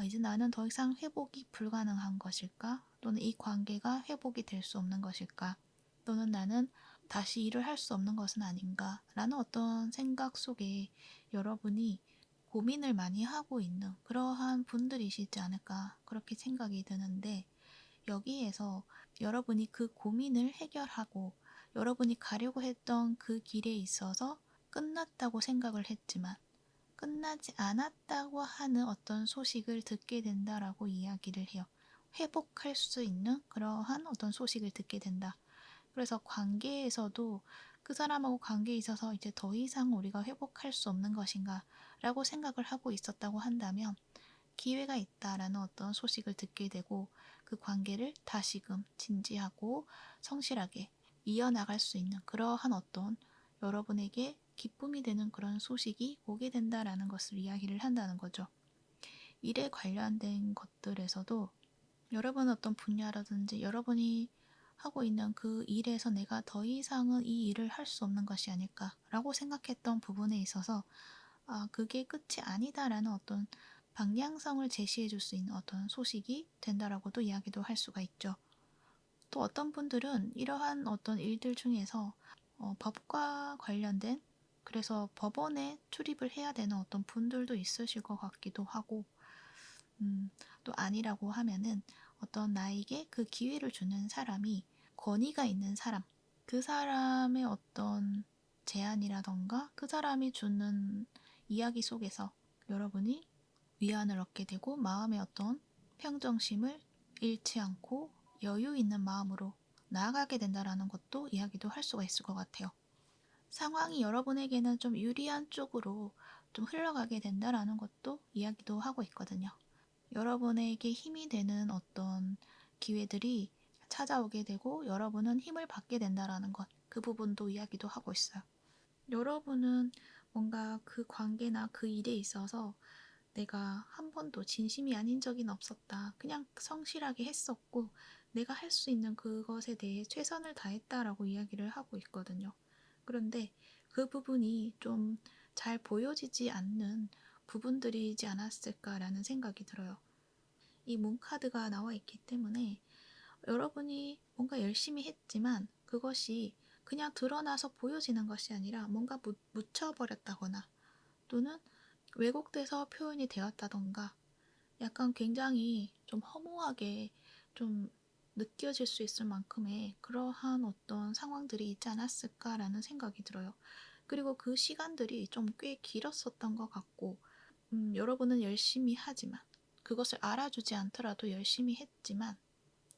이제 나는 더 이상 회복이 불가능한 것일까? 또는 이 관계가 회복이 될 수 없는 것일까? 또는 나는 다시 일을 할 수 없는 것은 아닌가? 라는 어떤 생각 속에 여러분이 고민을 많이 하고 있는 그러한 분들이시지 않을까 그렇게 생각이 드는데, 여기에서 여러분이 그 고민을 해결하고 여러분이 가려고 했던 그 길에 있어서 끝났다고 생각을 했지만 끝나지 않았다고 하는 어떤 소식을 듣게 된다라고 이야기를 해요. 회복할 수 있는 그러한 어떤 소식을 듣게 된다. 그래서 관계에서도 그 사람하고 관계에 있어서 이제 더 이상 우리가 회복할 수 없는 것인가 라고 생각을 하고 있었다고 한다면 기회가 있다라는 어떤 소식을 듣게 되고 그 관계를 다시금 진지하고 성실하게 이어나갈 수 있는 그러한 어떤 여러분에게 기쁨이 되는 그런 소식이 오게 된다라는 것을 이야기를 한다는 거죠. 일에 관련된 것들에서도 여러분 어떤 분야라든지 여러분이 하고 있는 그 일에서 내가 더 이상은 이 일을 할 수 없는 것이 아닐까라고 생각했던 부분에 있어서 그게 끝이 아니다라는 어떤 방향성을 제시해 줄 수 있는 어떤 소식이 된다라고도 이야기도 할 수가 있죠. 또 어떤 분들은 이러한 어떤 일들 중에서 법과 관련된, 그래서 법원에 출입을 해야 되는 어떤 분들도 있으실 것 같기도 하고, 또 아니라고 하면은 어떤 나에게 그 기회를 주는 사람이 권위가 있는 사람, 그 사람의 어떤 제안이라던가 그 사람이 주는 이야기 속에서 여러분이 위안을 얻게 되고 마음의 어떤 평정심을 잃지 않고 여유 있는 마음으로 나아가게 된다라는 것도 이야기도 할 수가 있을 것 같아요. 상황이 여러분에게는 좀 유리한 쪽으로 좀 흘러가게 된다라는 것도 이야기도 하고 있거든요. 여러분에게 힘이 되는 어떤 기회들이 찾아오게 되고 여러분은 힘을 받게 된다라는 것, 그 부분도 이야기도 하고 있어요. 여러분은 뭔가 그 관계나 그 일에 있어서 내가 한 번도 진심이 아닌 적은 없었다. 그냥 성실하게 했었고 내가 할 수 있는 그것에 대해 최선을 다했다라고 이야기를 하고 있거든요. 그런데 그 부분이 좀 잘 보여지지 않는 부분들이지 않았을까라는 생각이 들어요. 이 문카드가 나와 있기 때문에 여러분이 뭔가 열심히 했지만 그것이 그냥 드러나서 보여지는 것이 아니라 뭔가 묻혀버렸다거나 또는 왜곡돼서 표현이 되었다던가 약간 굉장히 좀 허무하게 좀 느껴질 수 있을 만큼의 그러한 어떤 상황들이 있지 않았을까라는 생각이 들어요. 그리고 그 시간들이 좀 꽤 길었었던 것 같고, 여러분은 열심히 하지만 그것을 알아주지 않더라도 열심히 했지만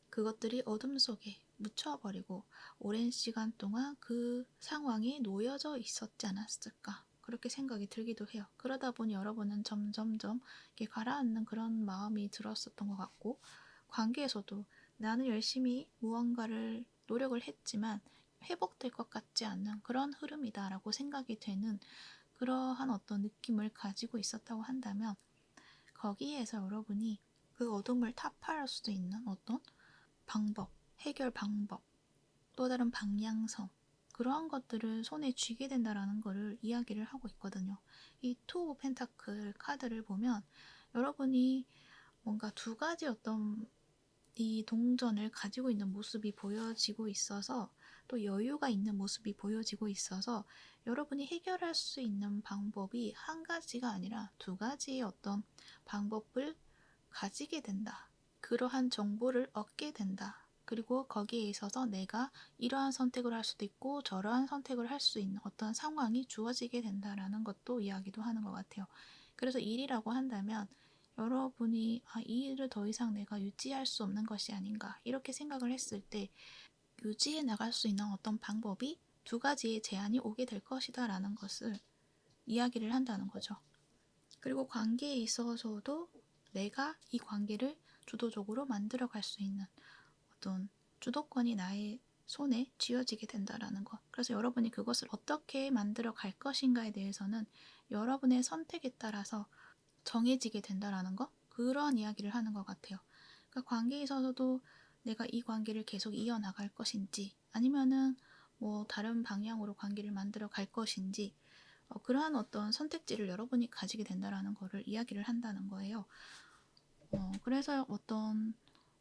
그것들이 어둠 속에 묻혀버리고 오랜 시간 동안 그 상황에 놓여져 있었지 않았을까 그렇게 생각이 들기도 해요. 그러다 보니 여러분은 점점점 이렇게 가라앉는 그런 마음이 들었었던 것 같고, 관계에서도 나는 열심히 무언가를 노력을 했지만 회복될 것 같지 않는 그런 흐름이다라고 생각이 되는 그러한 어떤 느낌을 가지고 있었다고 한다면 거기에서 여러분이 그 어둠을 타파할 수도 있는 어떤 방법, 해결 방법, 또 다른 방향성, 그러한 것들을 손에 쥐게 된다라는 것을 이야기를 하고 있거든요. 이 투 오브 펜타클 카드를 보면 여러분이 뭔가 두 가지 어떤 이 동전을 가지고 있는 모습이 보여지고 있어서 또 여유가 있는 모습이 보여지고 있어서 여러분이 해결할 수 있는 방법이 한 가지가 아니라 두 가지의 어떤 방법을 가지게 된다. 그러한 정보를 얻게 된다. 그리고 거기에 있어서 내가 이러한 선택을 할 수도 있고 저러한 선택을 할 수 있는 어떤 상황이 주어지게 된다라는 것도 이야기도 하는 것 같아요. 그래서 일이라고 한다면 여러분이 이 일을 더 이상 내가 유지할 수 없는 것이 아닌가 이렇게 생각을 했을 때 유지해 나갈 수 있는 어떤 방법이 두 가지의 제한이 오게 될 것이다 라는 것을 이야기를 한다는 거죠. 그리고 관계에 있어서도 내가 이 관계를 주도적으로 만들어 갈 수 있는 어떤 주도권이 나의 손에 쥐어지게 된다라는 것. 그래서 여러분이 그것을 어떻게 만들어 갈 것인가에 대해서는 여러분의 선택에 따라서 정해지게 된다라는 것. 그런 이야기를 하는 것 같아요. 그러니까 관계에 있어서도 내가 이 관계를 계속 이어나갈 것인지 아니면은 뭐 다른 방향으로 관계를 만들어 갈 것인지 그러한 어떤 선택지를 여러분이 가지게 된다라는 것을 이야기를 한다는 거예요. 그래서 어떤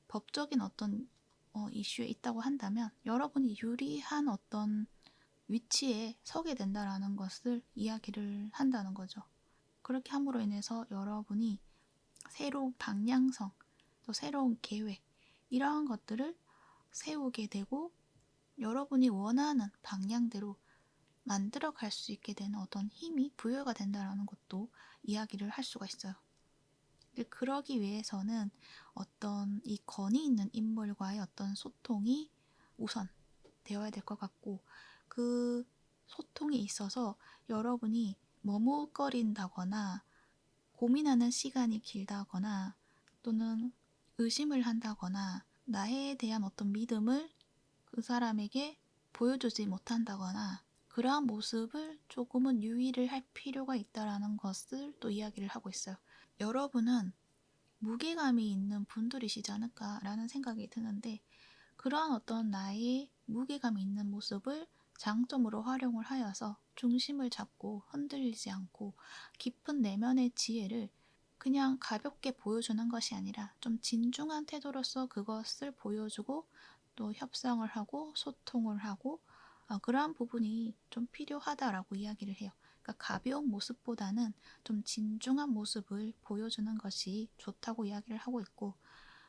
법적인 어떤 이슈에 있다고 한다면 여러분이 유리한 어떤 위치에 서게 된다라는 것을 이야기를 한다는 거죠. 그렇게 함으로 인해서 여러분이 새로운 방향성, 또 새로운 계획, 이러한 것들을 세우게 되고 여러분이 원하는 방향대로 만들어 갈 수 있게 되는 어떤 힘이 부여가 된다라는 것도 이야기를 할 수가 있어요. 그러기 위해서는 어떤 이 권위 있는 인물과의 어떤 소통이 우선 되어야 될 것 같고 그 소통에 있어서 여러분이 머뭇거린다거나 고민하는 시간이 길다거나 또는 의심을 한다거나 나에 대한 어떤 믿음을 그 사람에게 보여주지 못한다거나 그러한 모습을 조금은 유의를 할 필요가 있다라는 것을 또 이야기를 하고 있어요. 여러분은 무게감이 있는 분들이시지 않을까라는 생각이 드는데 그러한 어떤 나의 무게감이 있는 모습을 장점으로 활용을 하여서 중심을 잡고 흔들리지 않고 깊은 내면의 지혜를 그냥 가볍게 보여주는 것이 아니라 좀 진중한 태도로서 그것을 보여주고 또 협상을 하고 소통을 하고 그러한 부분이 좀 필요하다라고 이야기를 해요. 그러니까 가벼운 모습보다는 좀 진중한 모습을 보여주는 것이 좋다고 이야기를 하고 있고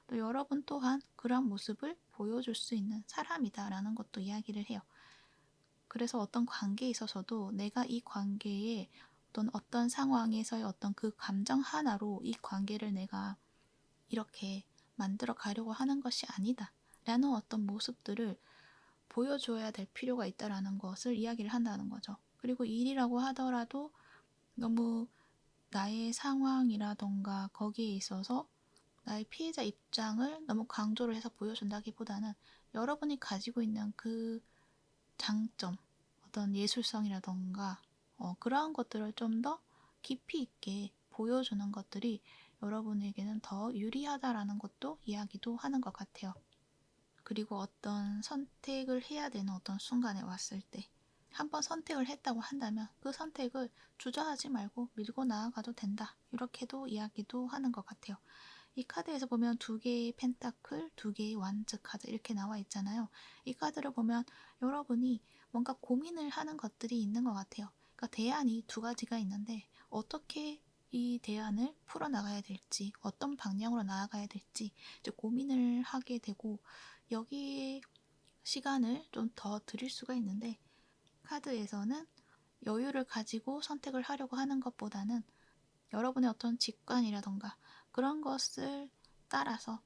또 여러분 또한 그러한 모습을 보여줄 수 있는 사람이다라는 것도 이야기를 해요. 그래서 어떤 관계에 있어서도 내가 이 관계에 어떤 상황에서의 어떤 그 감정 하나로 이 관계를 내가 이렇게 만들어 가려고 하는 것이 아니다 라는 어떤 모습들을 보여줘야 될 필요가 있다라는 것을 이야기를 한다는 거죠. 그리고 일이라고 하더라도 너무 나의 상황이라던가 거기에 있어서 나의 피해자 입장을 너무 강조를 해서 보여준다기보다는 여러분이 가지고 있는 그 장점, 어떤 예술성이라던가 그러한 것들을 좀 더 깊이 있게 보여주는 것들이 여러분에게는 더 유리하다라는 것도 이야기도 하는 것 같아요. 그리고 어떤 선택을 해야 되는 어떤 순간에 왔을 때 한번 선택을 했다고 한다면 그 선택을 주저하지 말고 밀고 나아가도 된다. 이렇게도 이야기도 하는 것 같아요. 이 카드에서 보면 두 개의 펜타클, 두 개의 완즈 카드 이렇게 나와 있잖아요. 이 카드를 보면 여러분이 뭔가 고민을 하는 것들이 있는 것 같아요. 그러니까 대안이 두 가지가 있는데 어떻게 이 대안을 풀어나가야 될지, 어떤 방향으로 나아가야 될지 이제 고민을 하게 되고 여기에 시간을 좀 더 드릴 수가 있는데 카드에서는 여유를 가지고 선택을 하려고 하는 것보다는 여러분의 어떤 직관이라던가 그런 것을 따라서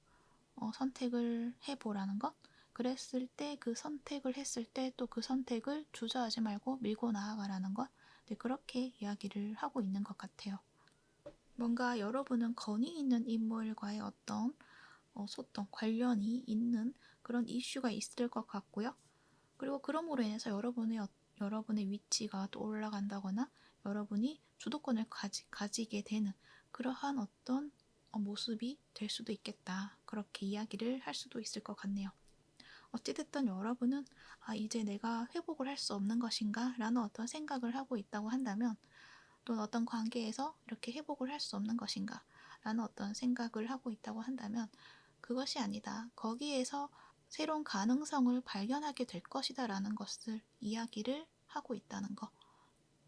선택을 해보라는 것. 그랬을 때 그 선택을 했을 때 또 그 선택을 주저하지 말고 밀고 나아가라는 것. 네, 그렇게 이야기를 하고 있는 것 같아요. 뭔가 여러분은 권위 있는 인물과의 어떤 소통, 관련이 있는 그런 이슈가 있을 것 같고요. 그리고 그럼으로 인해서 여러분의 위치가 또 올라간다거나 여러분이 주도권을 가지게 되는 그러한 어떤 모습이 될 수도 있겠다. 그렇게 이야기를 할 수도 있을 것 같네요. 어찌됐든 여러분은 이제 내가 회복을 할 수 없는 것인가? 라는 어떤 생각을 하고 있다고 한다면 또 어떤 관계에서 이렇게 회복을 할 수 없는 것인가? 라는 어떤 생각을 하고 있다고 한다면 그것이 아니다. 거기에서 새로운 가능성을 발견하게 될 것이다 라는 것을 이야기를 하고 있다는 거.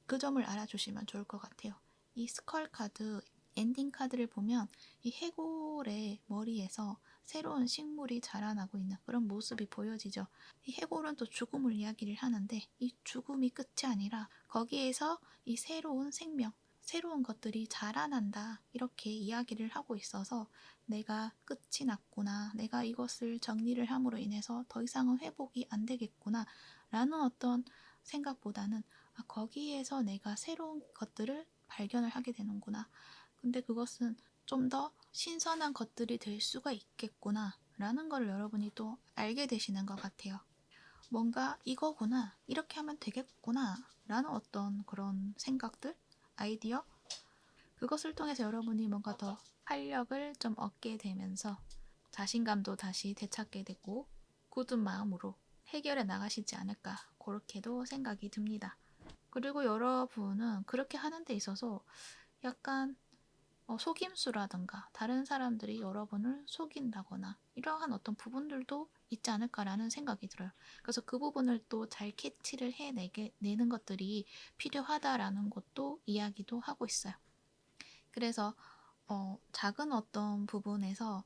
그 점을 알아주시면 좋을 것 같아요. 이 스컬 카드, 엔딩 카드를 보면 이 해골의 머리에서 새로운 식물이 자라나고 있는 그런 모습이 보여지죠. 이 해골은 또 죽음을 이야기를 하는데 이 죽음이 끝이 아니라 거기에서 이 새로운 생명, 새로운 것들이 자라난다 이렇게 이야기를 하고 있어서 내가 끝이 났구나, 내가 이것을 정리를 함으로 인해서 더 이상은 회복이 안 되겠구나 라는 어떤 생각보다는 거기에서 내가 새로운 것들을 발견을 하게 되는구나. 근데 그것은 좀 더 신선한 것들이 될 수가 있겠구나 라는 걸 여러분이 또 알게 되시는 것 같아요. 뭔가 이거구나, 이렇게 하면 되겠구나 라는 어떤 그런 생각들, 아이디어, 그것을 통해서 여러분이 뭔가 더 활력을 좀 얻게 되면서 자신감도 다시 되찾게 되고 굳은 마음으로 해결해 나가시지 않을까 그렇게도 생각이 듭니다. 그리고 여러분은 그렇게 하는 데 있어서 약간 속임수라든가 다른 사람들이 여러분을 속인다거나 이러한 어떤 부분들도 있지 않을까라는 생각이 들어요. 그래서 그 부분을 또 잘 캐치를 내는 것들이 필요하다라는 것도 이야기도 하고 있어요. 그래서 작은 어떤 부분에서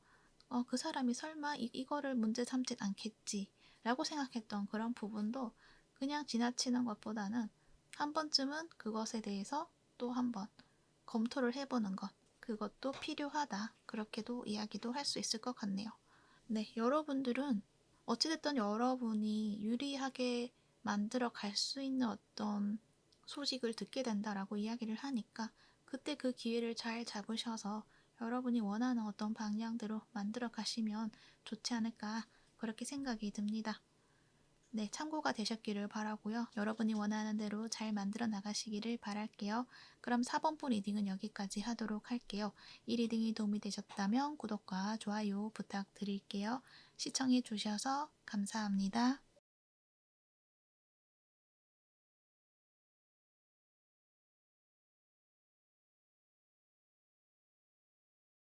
그 사람이 설마 이거를 문제 삼진 않겠지 라고 생각했던 그런 부분도 그냥 지나치는 것보다는 한 번쯤은 그것에 대해서 또 한번 검토를 해보는 것, 그것도 필요하다 그렇게도 이야기도 할 수 있을 것 같네요. 네, 여러분들은 어찌됐든 여러분이 유리하게 만들어 갈 수 있는 어떤 소식을 듣게 된다라고 이야기를 하니까 그때 그 기회를 잘 잡으셔서 여러분이 원하는 어떤 방향대로 만들어 가시면 좋지 않을까 그렇게 생각이 듭니다. 네, 참고가 되셨기를 바라고요. 여러분이 원하는 대로 잘 만들어 나가시기를 바랄게요. 그럼 4번분 리딩은 여기까지 하도록 할게요. 이 리딩이 도움이 되셨다면 구독과 좋아요 부탁드릴게요. 시청해 주셔서 감사합니다.